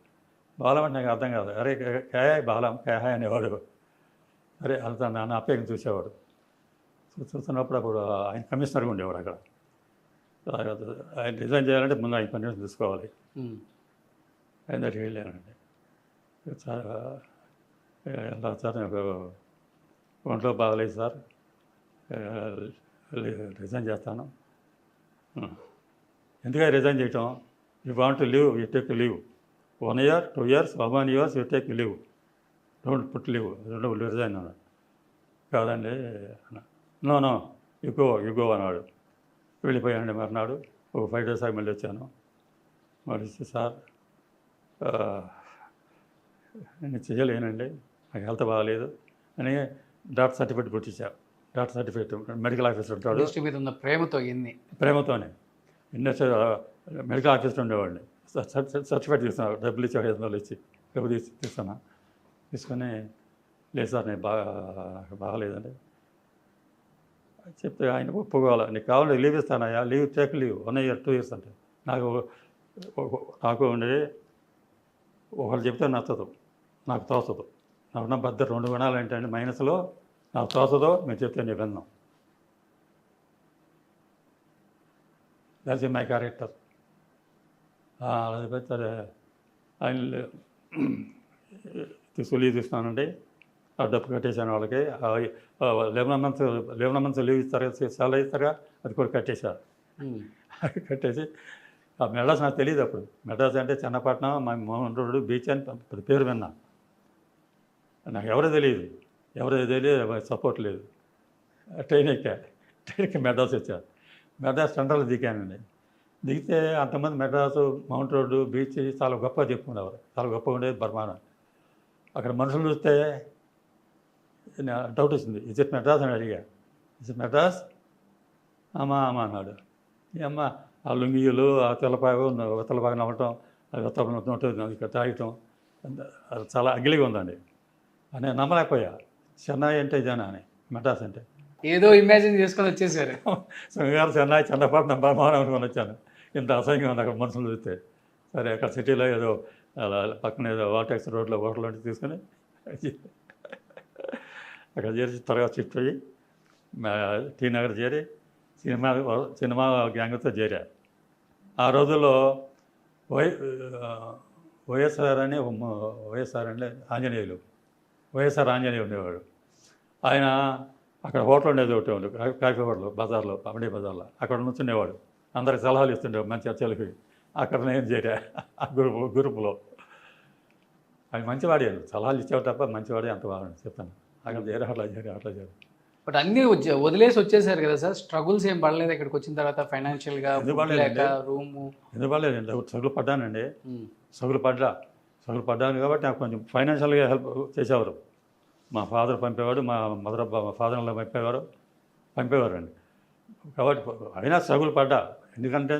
బాలం అంటే నాకు అర్థం కాదు, అరే కేహాయ్ బాలం కేహాయ్ అనేవాడు. అరే అంత నా అప్పయ్యని చూసేవాడు. చూస్తున్నప్పుడు అప్పుడు ఆయన కమిషనర్గా ఉండేవాడు అక్కడ. ఆయన రిజైన్ చేయాలంటే ముందు ఆయన పర్మిషన్ తీసుకోవాలి. ఆయన దగ్గరికి వెళ్ళానండి. సార్ ఎలా సార్, నాకు ఒంట్లో బాగలేదు సార్, రిజైన్ చేస్తాను. ఎందుకంటే రిజైన్ చేయటం, you want to leave, you take leave 1 year 2 years 1 year you take leave, don't put leave, resign అన్నాడు. కాదండి నో యూ గో అన్నాడు. వెళ్ళిపోయానండి. మర్నాడు ఒక 5 days మళ్ళీ వచ్చాను. మళ్ళీ సార్ నేను చేయలేనండి, నాకు హెల్త్ బాగాలేదు అని డాక్టర్ సర్టిఫికేట్ పుట్టించాను. డాక్టర్ సర్టిఫికేట్ మెడికల్ ఆఫీసర్ ఉంటాడు, ఇండస్ట్రీ మీద ఉన్న ప్రేమతో ఎన్ని ప్రేమతోనే ఇండస్ట్రీ మెడికల్ ఆఫీసర్ ఉండేవాడిని. సర్టిఫికేట్ తీసుకున్నాను, డబ్బులు ఇచ్చి 500 ఇచ్చి డబ్బులు తీసుకున్నా. తీసుకొని లేదు సార్ నేను బాగాలేదండి చెప్తే ఆయన ఒప్పుకోవాలి. నీకు కావాలంటే లీవ్ ఇస్తానయ్యా, leave take leave 1 year 2 years అంటే నాకు ఉండే ఒకళ్ళు చెప్తే నచ్చదు, నాకు తోచదు. నాకున్న 2 గుణాలు ఏంటంటే మైనస్లో, నాకు తోచదో మీరు చెప్తే నేను విన్నాం. That's my character. సరే ఆయన లీవ్ తీసుకున్నానండి, ఆ డబ్బు కట్టేశాను వాళ్ళకి. 11 months లీవ్ ఇస్తారు, సెలవు ఇస్తారుగా, అది కూడా కట్టేశారు. కట్టేసి ఆ మెడ్రాస్ నాకు తెలియదు అప్పుడు. మెడ్రాస్ అంటే చెన్నపట్నం, మా మోహన్ రోడ్డు బీచ్ అని పేరు విన్నా. నాకు ఎవరో తెలియదు సపోర్ట్ లేదు. ట్రైన్కి మెడ్రాస్ వచ్చారు. మెడ్రాస్ సెంట్రల్ దిగానండి. దిగితే అంతమంది మెడ్రాసు, మౌంట్ రోడ్డు, బీచ్ చాలా గొప్పగా చెప్పుకునేవారు, చాలా గొప్పగా ఉండేది బర్మానం. అక్కడ మనుషులు చూస్తే డౌట్ వచ్చింది, ఇజ్ ఇట్ మెడ్రాస్ అని అడిగా. Is it Madras? అమ్మా అన్నాడు. అమ్మ ఆ లుంగీలు, ఆ తెల్లపాగా నవ్వటం, అది ఇక్కడ తాగటం, అది చాలా అగిలిగా ఉందండి అని నమ్మలేకపోయా. చెన్నై అంటే జనా అని, మెడ్రాస్ అంటే ఏదో ఇమాజిన్ చేసుకొని వచ్చేసారు. గారు చెన్నై, చెన్నపట్నం, బర్మానం అనుకొని వచ్చాను. ఇంత అసహ్యంగా ఉంది అక్కడ మనుషులు చూస్తే. సరే అక్కడ సిటీలో ఏదో అలా పక్కన ఏదో వాటెక్స్ రోడ్లో హోటల్ వంటి తీసుకొని అక్కడ చేరి త్వరగా షిఫ్ట్ అయ్యి టీ నగర్ చేరి సినిమా గ్యాంగ్తో చేరా. ఆ రోజుల్లో వై వైఎస్ఆర్ అని వైఎస్ఆర్ అంటే ఆంజనేయులు, వైఎస్ఆర్ ఆంజనేయులు ఉండేవాడు. ఆయన అక్కడ హోటల్ ఉండేది ఒకటి ఉంది, కాఫీ హోటల్ బజార్లో, అమడే బజార్లో. అక్కడ నుంచుండేవాడు, అందరికి సలహాలు ఇస్తుండేవాడు మంచి చర్చలకి. అక్కడ నేను చేరా ఆ గ్రూపులో. అది మంచివాడే, సలహాలు ఇచ్చేవాడు తప్ప మంచివాడే, అంత బాగా చెప్తాను. అక్కడ చేరా, అట్లా చేరా. బట్ అన్నీ వదిలేసి వచ్చేసారు కదా సార్, స్ట్రగుల్స్ ఏం పడలేదు ఇక్కడికి వచ్చిన తర్వాత ఫైనాన్షియల్గా? రూము ఎందుకు పడలేదండి, సగులు పడ్డానండి. సగులు పడ్డాను కాబట్టి నాకు కొంచెం ఫైనాన్షియల్గా హెల్ప్ చేసేవారు. మా ఫాదర్ పంపేవాడు, మా ఫాదర్ ఇలా పంపేవారు అండి. కాబట్టి అయినా సగులు పడ్డా. ఎందుకంటే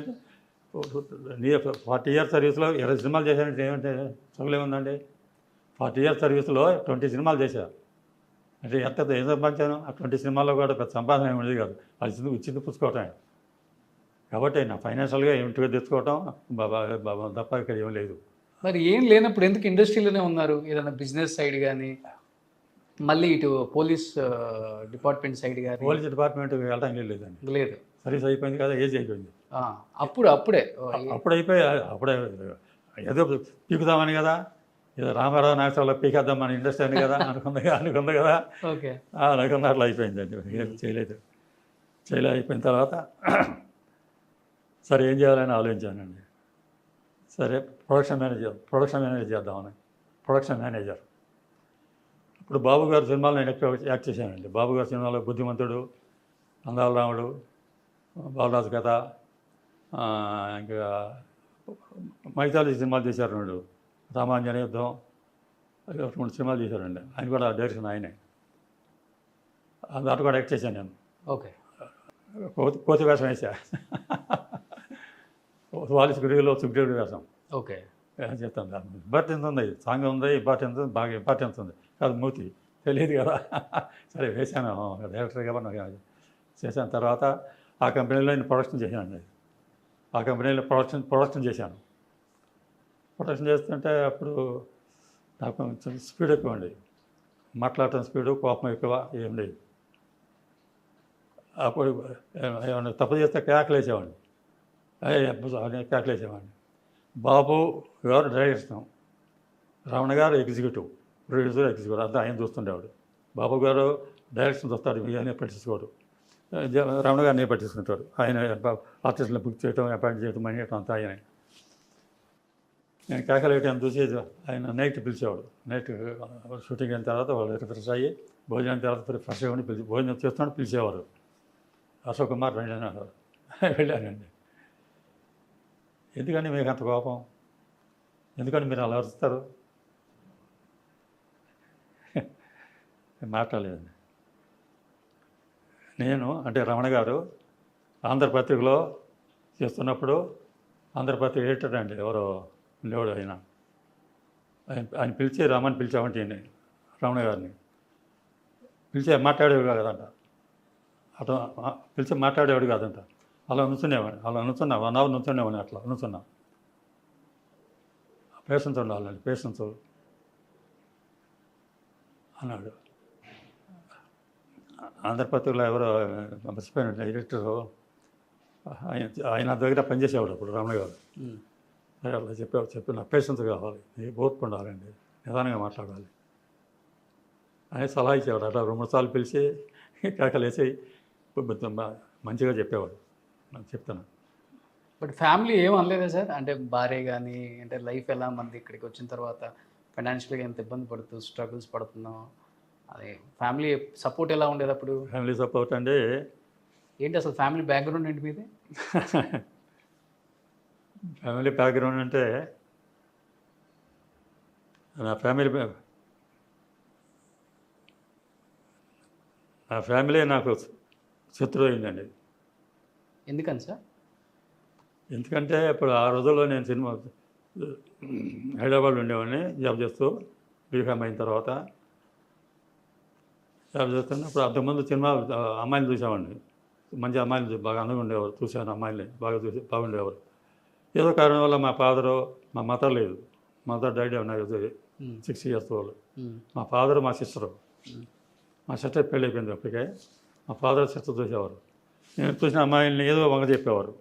40 years సర్వీస్లో 20 సినిమాలు చేశానంటే ఏమంటే సగులు ఏముందండి. 40 years సర్వీస్లో 20 సినిమాలు చేశా అంటే ఏం సంపాదించాను? ఆ 20 సినిమాల్లో కూడా పెద్ద సంపాదన ఏమి ఉండేది కాదు, అది ఇచ్చింది పుచ్చుకోవటం. కాబట్టి నా ఫైనాన్షియల్గా ఇంటికి తెచ్చుకోవటం తప్ప ఇక్కడ ఏం లేదు. మరి ఏం లేనప్పుడు ఎందుకు ఇండస్ట్రీలోనే ఉన్నారు? ఏదైనా బిజినెస్ సైడ్ కానీ, మళ్ళీ ఇటు పోలీస్ డిపార్ట్మెంట్ సైడ్ కానీ? పోలీస్ డిపార్ట్మెంట్ వెళ్ళడానికి లేదండి, లేదు. సర్వీస్ అయిపోయింది కదా, ఏజ్ అయిపోయింది. అప్పుడే అప్పుడే ఏదో పీకుదామని కదా, ఏదో రామారావు నాగేశ్వరరావు పీకేద్దాం మన ఇండస్ట్రీ అని కదా అనుకుంది కదా. ఓకే, అనుకున్న అట్లా అయిపోయిందండి. ఏం చేయలేదు. అయిపోయిన తర్వాత సరే ఏం చేయాలని ఆలోచించానండి. సరే ప్రొడక్షన్ మేనేజర్ చేద్దామని. Production manager. ఇప్పుడు బాబు గారి సినిమాలో నేను ఎక్కువ యాక్ట్ చేశానండి. బాబు గారి సినిమాలో బుద్ధిమంతుడు, అందాల రాముడు, బాలరాజు కథ, ఇంకా మైథాలజీ సినిమాలు చేశారు. 2 రామాంజన యుద్ధం, 2 సినిమాలు చేశారండి. ఆయన కూడా డైరెక్షన్ ఆయనే. దాంట్లో కూడా యాక్ట్ చేశాను నేను. ఓకే. కోతి వేషం వేసా. వాలిస్ గుడిలో సుగ్రీవుడి వేషం. ఓకే, చెప్తాను. దాని ఇంపార్టెన్స్ ఉంది, సాంగ్ ఉంది, బాగా ఇంపార్టెన్స్ ఉంది. కాదు మూతి తెలియదు కదా. సరే వేశాను, డైరెక్టర్ కాబట్టి నాకు చేశాను. తర్వాత ఆ కంపెనీలో నేను ప్రొడక్షన్ చేశానండి. ఆ కంపెనీలో ప్రొడక్షన్ చేశాను. ప్రొడక్షన్ చేస్తుంటే అప్పుడు నాకు కొంచెం స్పీడ్ ఎక్కువ అండి. మాట్లాడటం స్పీడు, కోపం ఎక్కువ, ఏం లేదు. అప్పుడు ఏమన్నా తప్పు చేస్తే కేకలేసేవాడిని. కేకలేసేవాడిని. బాబు గారు డైరెక్షన్, రమణ గారు ఎగ్జిక్యూటివ్, ప్రొడ్యూసర్ ఎగ్జిక్యూటివ్, అంతా ఆయన చూస్తుండేవాడు. బాబు గారు డైరెక్షన్ చూస్తాడు, ఆయన పట్టించుకోడు. రమణ గారిని పట్టించుకుంటాడు. ఆయన ఆర్టిస్టులను బుక్ చేయడం, అపాయింట్ చేయడం, మనీ అంతా ఆయన. నేను కేకలేయటం చూసి ఆయన నైట్ పిలిచేవాడు. నైట్ షూటింగ్ అయిన తర్వాత వాళ్ళు ఫ్రెష్ అయ్యి భోజనం తర్వాత ఫ్రెష్ అయ్యి భోజనం చేస్తున్నాడు, పిలిచేవారు. అశోక్ కుమార్ రండి అన్నారు. వెళ్ళానండి. ఎందుకండి మీకు అంత కోపం? ఎందుకంటే మీరు అలా అరుస్తారు? మాట్లాడలేదండి. నేను అంటే రమణ గారు ఆంధ్రపత్రికలో చేస్తున్నప్పుడు, ఆంధ్రపత్రిక ఎడిటర్ అండి ఎవరో ఉండేవాడు ఆయన పిలిచి రమని పిలిచామంటే రమణ గారిని పిలిచి మాట్లాడేవాడు కాదంట. అట్లా పిలిచి మాట్లాడేవాడు కాదంట. అలా నుంచునేవాడిని. 1 hour నుంచునేవాడిని. అట్లా నుంచున్నా. పేషెన్స్ ఉండాలండి, పేషెన్స్ అన్నాడు. ఆంధ్రపత్రికలో ఎవరో మర్చిపోయిన ఎడిటరు ఆయన దగ్గర పనిచేసేవాడు అప్పుడు రమణ గారు. అట్లా చెప్పి నాకు పేషెన్స్ కావాలి, ఓర్పు ఉండాలండి, నిదానంగా మాట్లాడాలి అని సలహా ఇచ్చేవాడు. అట్లా 2 సార్లు పిలిచి కేకలేసి మంచిగా చెప్పేవాడు. నాకు చెప్తాను. బట్ ఫ్యామిలీ ఏం అనలేదా సార్? అంటే భార్య కానీ, అంటే లైఫ్ ఎలా మంది ఇక్కడికి వచ్చిన తర్వాత ఫైనాన్షియల్గా ఎంత ఇబ్బంది పడుతూ స్ట్రగుల్స్ పడుతున్నాం, అది ఫ్యామిలీ సపోర్ట్ ఎలా ఉండేది అప్పుడు? ఫ్యామిలీ సపోర్ట్ అంటే ఏంటి అసలు ఫ్యామిలీ బ్యాక్గ్రౌండ్ ఏంటి మీది? ఫ్యామిలీ బ్యాక్గ్రౌండ్ అంటే నా ఫ్యామిలీ నాకు శత్రువు అయిందండి. ఎందుకని సార్? ఎందుకంటే ఇప్పుడు ఆ రోజుల్లో నేను సినిమా హైదరాబాద్లో ఉండేవాడిని జాబ్ చేస్తూ. బీఫామ్ అయిన తర్వాత జాబ్ చేస్తున్నప్పుడు అంతకుముందు సినిమా అమ్మాయిని చూసేవాడిని. మంచి అమ్మాయిలు బాగా అందంగా ఉండేవారు. చూశాను అమ్మాయిని బాగా బాగుండేవారు. ఏదో కారణం వల్ల మా ఫాదరు, మా మదర్ లేదు, మదర్ డైడ్ ఉన్నాయి 6 years వాళ్ళు. మా ఫాదరు, మా సిస్టరు. మా సిస్టర్ పెళ్ళి అయిపోయింది అప్పటికే. మా ఫాదర్ సిస్టర్ చూసేవారు. నేను చూసిన అమ్మాయిల్ని ఏదో వంగ చెప్పేవారు.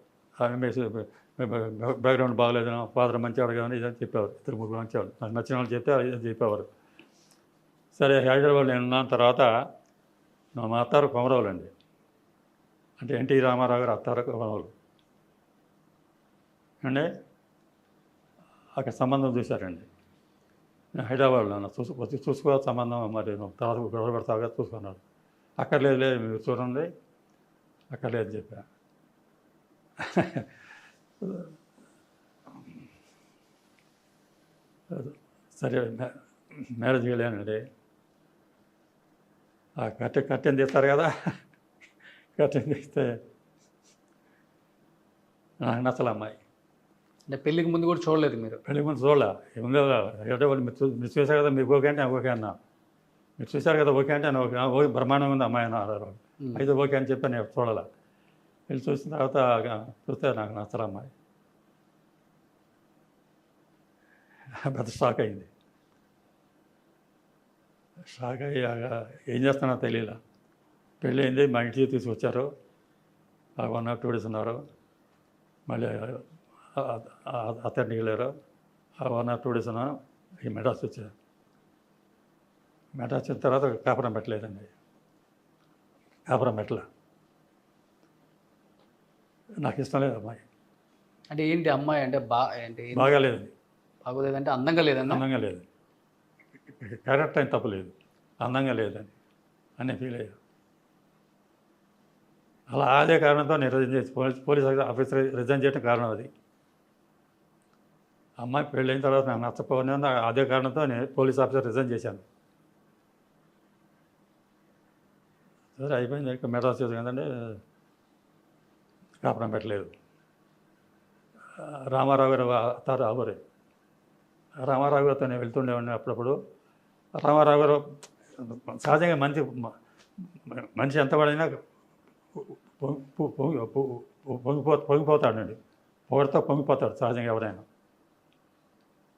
బ్యాక్గ్రౌండ్ బాగలేదని, ఫాదర్ మంచివాడు కానీ ఇదని చెప్పేవారు. 2-3 మంచివాడు నాకు నచ్చిన వాళ్ళు చెప్తే అది చెప్పేవారు. సరే హైదరాబాద్ నేను ఉన్న తర్వాత మా అత్తారు కొమరవలు అండి, అంటే ఎన్టీ రామారావు గారు అత్తారు కొమరవలు అంటే అక్కడ సంబంధం చూశారండి. నేను హైదరాబాద్లో ఉన్నా, చూసుకో సంబంధం, మరి తర్వాత గొడవ పెడతాగా చూసుకున్నాడు. అక్కర్లేదు లేదు మీరు చూడండి, అక్కర్లేదు చెప్పా. సరే మ్యారేజ్ చేయలేనండి. ఆ కట్టెని తీస్తారు కదా, కట్టెని తీస్తే నాకు నచ్చల అమ్మాయి. అంటే పెళ్ళికి ముందు కూడా చూడలేదు మీరు? పెళ్ళికి ముందు చూడాల, ఏముందో అంటే వాళ్ళు మీరు చూశారు కదా, మీరు ఓకే అంటే నాకు ఓకే అన్నా. మీరు చూశారు కదా ఓకే అంటే నాకు ఓకే బ్రహ్మాండంగా ఉంది అమ్మాయి అన్నారు. అయితే ఓకే అని చెప్పి నేను చూడాల. వెళ్ళి చూసిన తర్వాత చూస్తే నాకు నచ్చల అమ్మాయి. పెద్ద షాక్ అయింది. షాక్ అయ్యాక ఏం చేస్తానో తెలియలా. పెళ్ళి అయింది, మా ఇంటికి తీసుకొచ్చారు. 1 or 2 days ఉన్నారు. మళ్ళీ అతన్ని వెళ్ళారు. 1 or 2 days ఉన్నాను. ఈ మెడ్రాస్ వచ్చారు. మెడ్రాస్ వచ్చిన తర్వాత కాపురం పెట్టలేదండి. కాపురం పెట్టల, నాకు ఇష్టం లేదు అమ్మాయి. అంటే ఏంటి అమ్మాయి అంటే ఏంటి బాగాలేదండి. బాగోలేదంటే అందంగా లేదన్నా? అందంగా లేదు, క్యారెక్టర్ అయిన తప్పలేదు, అందంగా లేదని అనే ఫీల్ అయ్యారు. అలా అదే కారణంతో నేను రిజైన్ చేసి పోలీస్ ఆఫీసర్ రిజైన్ చేయడం కారణం అది. అమ్మాయి పెళ్ళైన తర్వాత నాకు నచ్చకపోయినా అదే కారణంతో నేను పోలీస్ ఆఫీసర్ రిజైన్ చేశాను. సరే అయిపోయింది, ఇక్కడ మెడ్రాస్ చేసాం కదండి, కాపురం పెట్టలేదు. రామారావు గారు అత్తారు ఆవరే. రామారావు గారితో నేను వెళ్తుండేవాడిని అప్పుడప్పుడు. రామారావు గారు సహజంగా మనిషి ఎంత పడైనా పొంగిపోతాడండి, పొగడితో పొంగిపోతాడు సహజంగా ఎవరైనా.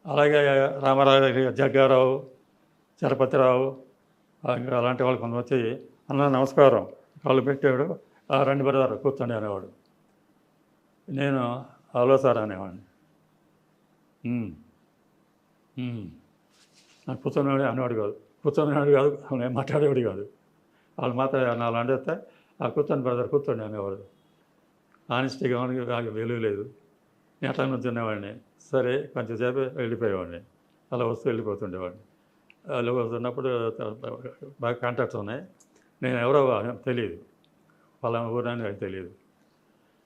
అలాగే రామారావు గారి జగ్గారావు, చలపతిరావు అలాంటి వాళ్ళు కొంత వచ్చి అన్న నమస్కారం కాళ్ళు పెట్టాడు, రండి బ్రదర్ కూర్చోండి అనేవాడు. నేను హలో సార్ అనేవాడిని. నాకు కూర్చొనేవాడు అనేవాడు కాదు, కూర్చొనేవాడు కాదు, నేను మాట్లాడేవాడు కాదు. వాళ్ళు మాత్రం నాలుగు అండిస్తే కూర్చొని బ్రదర్ కూర్చోండి అనేవాడు. ఆనెస్టీగా నాకు విలువ లేదు. నేను అట్లా నుంచునేవాడిని. సరే కొంచెం సేపు వెళ్ళిపోయేవాడిని, అలా వస్తూ వెళ్ళిపోతుండేవాడిని. అలా వస్తున్నప్పుడు బాగా కాంటాక్ట్స్ ఉన్నాయి. నేను ఎవరో తెలియదు, వాళ్ళ ఊరని నాకు తెలియదు.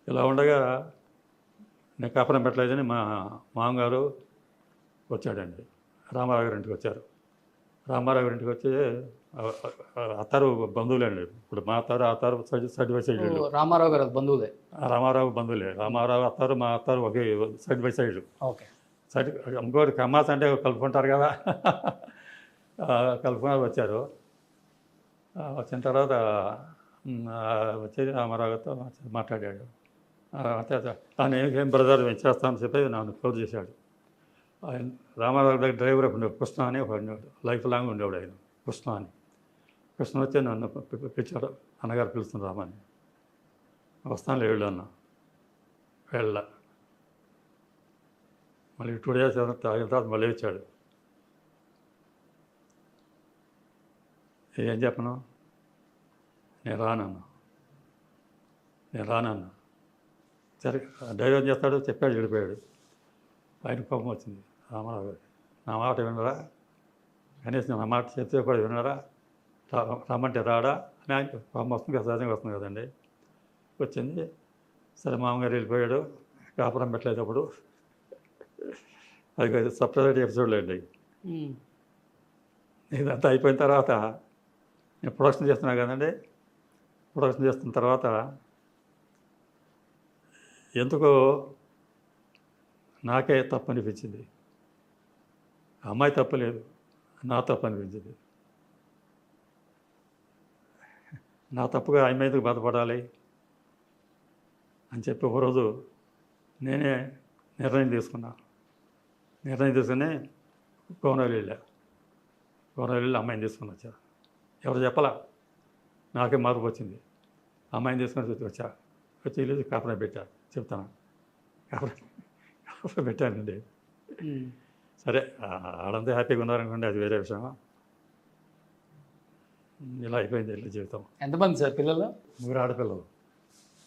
ఇలా ఉండగా నేను కాపురం పెట్టలేదని మా మామగారు వచ్చాడండి, రామారావు గారి ఇంటికి వచ్చారు. రామారావు గారి ఇంటికి వచ్చి అత్తారు బంధువులేండి. ఇప్పుడు మా అత్తారు side by side. Ramarao garu బంధువులే? రామారావు బంధువులే. రామారావు అత్తారు మా అత్తారు ఒకే side by side. Okay. Side ఇంకోటి కమ్మాస్ అంటే కలుపుకుంటారు కదా, కలుపుకుని వచ్చారు. వచ్చిన తర్వాత వచ్చేది రామారావు గారితో మాట్లాడాడు. తాను ఏం బ్రదర్ నేను చేస్తానని చెప్పి నన్ను క్లోజ్ చేశాడు. ఆయన రామారావు దగ్గర డ్రైవర్ ఉండేవాడు, కృష్ణ అని ఒక లైఫ్ లాంగ్ ఉండేవాడు ఆయన, కృష్ణ అని. కృష్ణ వచ్చి నన్ను పిలిచాడు, అన్నగారు పిలుస్తుంది రామని. వస్తాను వెళ్ళు అన్న. వెళ్ళ మళ్ళీ 2 days తాగిన తర్వాత మళ్ళీ వచ్చాడు. ఏం చెప్పను, నేను రానన్నా. సరే డ్రైవర్ చేస్తాడు చెప్పాడు, వెళ్ళిపోయాడు. ఆయన కోపం వచ్చింది రామారావు గారు. నా మాట వినరా, కనీసం నా మాట చెప్తే కూడా వినరా, రమ్మంటే రాడా అని ఆయన కోపం వస్తుంది కదా, సహజంగా వస్తుంది కదండి. వచ్చింది. సరే మామగారు వెళ్ళిపోయాడు, కాపురం పెట్టలేదప్పుడు. అది సపరేట్ ఎపిసోడ్లో అండి. ఇదంతా అయిపోయిన తర్వాత నేను ప్రొడక్షన్ చేస్తున్నా కదండి. ప్రొడక్షన్ చేస్తున్న తర్వాత ఎందుకో నాకే తప్పు అనిపించింది. అమ్మాయి తప్పలేదు, నా తప్పు అనిపించింది. నా తప్పుగా ఆమె ఎందుకు బాధపడాలి అని చెప్పి ఒకరోజు నేనే నిర్ణయం తీసుకుని కోనవల్లి వెళ్ళి అమ్మాయిని తీసుకుని వచ్చా. ఎవరు చెప్పలా, నాకే మార్పు వచ్చింది. అమ్మాయిని తీసుకొని వచ్చా. వచ్చి ఇల్లు కాపురం పెట్టా. చెప్తాను, కాపురం పెట్టానండి. సరే, ఆడంతా హ్యాపీగా ఉన్నారనుకోండి, అది వేరే విషయం. ఇలా అయిపోయింది ఇల్లు జీవితం. ఎంతమంది సార్ పిల్లలు? 3 ఆడపిల్లలు.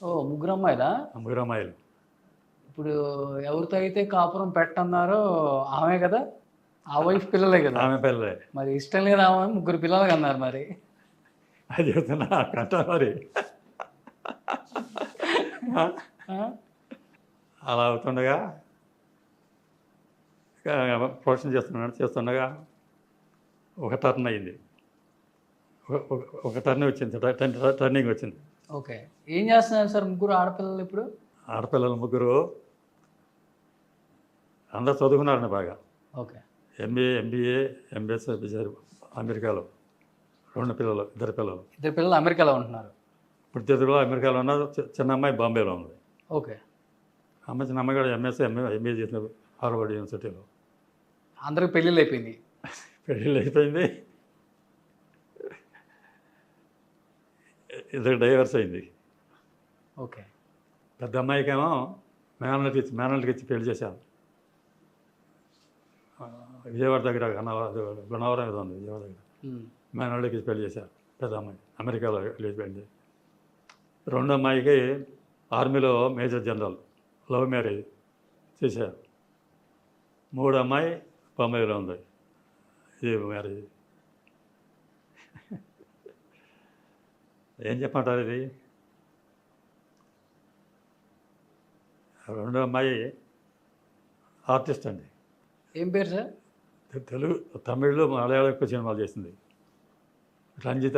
ఓ, 3 అమ్మాయిలా? 3 అమ్మాయిలు. ఇప్పుడు ఎవరితో అయితే కాపురం పెట్టన్నారో ఆమె కదా, ఆ వైఫ్ పిల్లలే కదా. ఆమె పిల్లలే. మరి ఇష్టం లేదు ఆమె 3 పిల్లలు అన్నారు. మరి అది చెప్తున్నా కంట. మరి అలా అవుతుండగా పోషణ చేస్తుండగా ఒక టర్న్ అయింది. ఒక టర్న్ వచ్చింది, టర్నింగ్ వచ్చింది. ఓకే. ఏం చేస్తున్నారు సార్ 3 ఆడపిల్లలు ఇప్పుడు? ఆడపిల్లలు 3 అందరూ చదువుకున్నారండి బాగా. ఓకే. ఎంబీఏ, ఎంబీఎస్ చేశారు అమెరికాలో. 2 పిల్లలు, 2 పిల్లలు. 2 పిల్లలు అమెరికాలో ఉంటున్నారు. ఇప్పుడు 2 అమెరికాలో ఉన్నారు. చిన్న అమ్మాయి బాంబేలో ఉంది. ఓకే. అమ్మాయి చిన్న అమ్మాయి కూడా ఎంఏ చేసిన హార్వర్డ్ యూనివర్సిటీలో. అందరికి పెళ్ళిళ్ళు అయిపోయింది. పెళ్ళిళ్ళు అయిపోయింది. 2 డైవర్స్ అయింది. ఓకే. పెద్ద అమ్మాయికేమో మేనల్కి ఇచ్చి పెళ్లి చేశాను. విజయవాడ దగ్గర గుణవరం ఏదో ఉంది, విజయవాడ దగ్గర. మేనల్కి ఇచ్చి పెళ్లి చేశారు. పెద్ద అమ్మాయి అమెరికాలో వెళ్ళిపోయింది. 2 అమ్మాయికి ఆర్మీలో మేజర్ జనరల్, లవ్ మ్యారేజ్ చేశారు. 3 అమ్మాయి బొంబాయిలో ఉంది, ఇది మ్యారేజ్. ఏం చెప్పమంటారు ఇది? 2 అమ్మాయి ఆర్టిస్ట్ అండి. ఏం పేరు సార్? తెలుగు, తమిళ్లో, మలయాళం ఎక్కువ సినిమాలు చేసింది. రంజిత.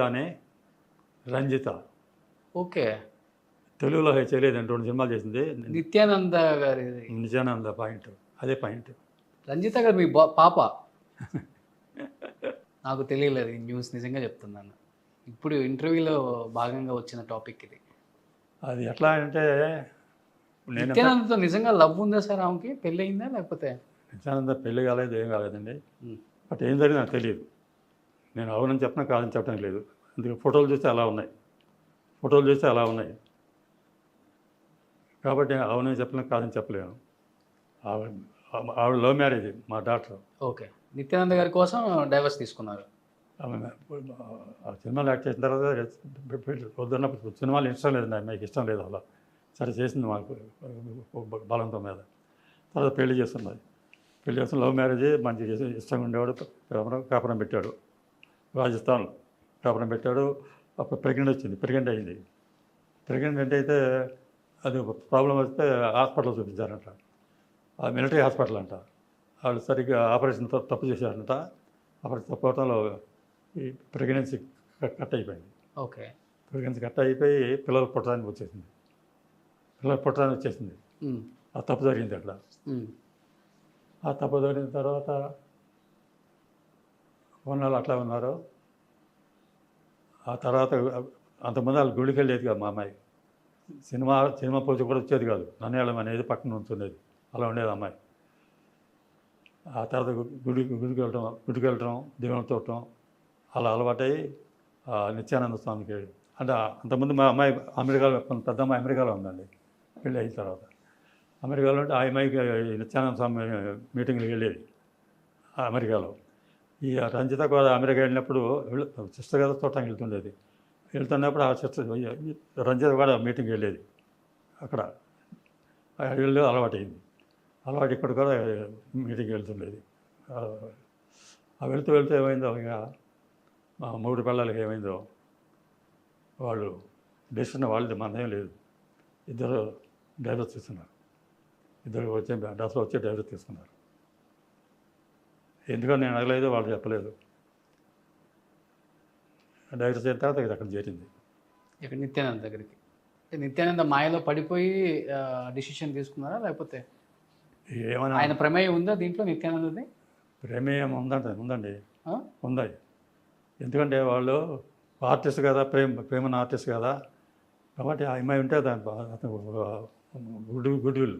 ఓకే. తెలుగులో చేయలేదండి, 2 సినిమాలు చేసింది. నిత్యానంద గారి. నిత్యానంద పాయింట్, అదే పాయింట్. రంజిత గారు మీ పాప? నాకు తెలియలేదు ఈ న్యూస్, నిజంగా చెప్తున్నాను. ఇప్పుడు ఇంటర్వ్యూలో భాగంగా వచ్చిన టాపిక్ ఇది. అది ఎట్లా అంటే, నేను నిత్యానందతో నిజంగా లవ్ ఉందా సార్? ఆమెకి పెళ్ళి అయిందా లేకపోతే? నిత్యానంద పెళ్లి కాలేదు, ఏం కాలేదండి. బట్ ఏం జరిగింది నాకు తెలియదు. నేను అవునని చెప్పినా కాదని చెప్పడం లేదు. అందుకే ఫోటోలు చూస్తే అలా ఉన్నాయి. కాబట్టి అవునని చెప్పినా కాదని చెప్పలేను. ఆవిడ లవ్ మ్యారేజ్, మా డాక్టర్. ఓకే. నిత్యానంద గారి కోసం డైవర్స్ తీసుకున్నారు. ఆమె ఆ సినిమాలు యాక్ట్ చేసిన తర్వాత వద్దన్నప్పుడు సినిమాలు ఇష్టం లేదండి, అమ్మాయికి ఇష్టం లేదు. అలా సరే చేసింది మాకు బలంతో మీద. తర్వాత పెళ్లి చేస్తున్నది. పెళ్లి చేస్తున్న లవ్ మ్యారేజ్, మంచి ఇష్టంగా ఉండేవాడు. కాపురం పెట్టాడు, రాజస్థాన్లో కాపురం పెట్టాడు. అప్పుడు ప్రెగ్నెంట్ అయింది. ప్రెగ్నెంట్ అయితే అది ప్రాబ్లం వస్తే హాస్పిటల్లో చూపించారంట. ఆ మిలిటరీ హాస్పిటల్ అంట. వాళ్ళు సరిగ్గా ఆపరేషన్ తప్పు చేశారంట. ఆపరేషన్ తప్పవటంలో ఈ ప్రెగ్నెన్సీ కట్ అయిపోయింది. ఓకే. ప్రెగ్నెన్సీ కట్ అయిపోయి పిల్లలు పుట్టడానికి వచ్చేసింది. ఆ తప్పు జరిగింది అట్లా. ఆ తప్పు జరిగిన తర్వాత కొన్నాళ్ళు అట్లా ఉన్నారు. ఆ తర్వాత అంతమంది వాళ్ళు గుడికి వెళ్ళేది కాదు. మా అమ్మాయి సినిమా పూజ కూడా వచ్చేది కాదు. నన్నేళ్ళం అనేది పక్కన ఉంచుండేది. అలా ఉండేది అమ్మాయి. ఆ తర్వాత గుడికి వెళ్ళటం, దేవుని చూడటం అలా అలవాటై నిత్యానంద స్వామికి. అంటే అంతకుముందు మా అమ్మాయి అమెరికాలో, పెద్ద అమ్మాయి అమెరికాలో ఉందండి. పెళ్ళి అయిన తర్వాత అమెరికాలో ఉంటే ఆ అమ్మాయికి నిత్యానంద స్వామి మీటింగ్కి వెళ్ళేది అమెరికాలో. ఈ రంజిత కూడా అమెరికా వెళ్ళినప్పుడు సిస్టర్ కదా చూడటానికి వెళ్తున్నప్పుడు ఆ సిస్టర్ రంజిత కూడా మీటింగ్కి వెళ్ళేది. అక్కడ వెళ్ళి అలవాటు ఇక్కడ కూడా మీటింగ్కి వెళ్తుండేది. వెళ్తూ ఏమైందో, ఇక మా 3 పిల్లలకి ఏమైందో వాళ్ళు డెసిషన్ వాళ్ళది, మనదేం లేదు. 2 డైవర్స్ తీసుకున్నారు. 2 వచ్చే డైవర్స్ తీసుకున్నారు. ఎందుకని నేను అడగలేదు, వాళ్ళు చెప్పలేదు. డైవర్స్ అయిన తర్వాత ఇది అక్కడ చేరింది. ఇక్కడ నిత్యానంద దగ్గరికి. నిత్యానంద మాయలో పడిపోయి డిసిషన్ తీసుకున్నారా లేకపోతే ఏమైనా ఆయన ప్రమేయం ఉందా దీంట్లో? నిత్యానందది ప్రమేయం ఉందండి. ఉంది. ఎందుకంటే వాళ్ళు ఆర్టిస్ట్ కదా, ప్రేమన ఆర్టిస్ట్ కదా. కాబట్టి ఆ అమ్మాయి ఉంటే అతను గుడ్ విల్.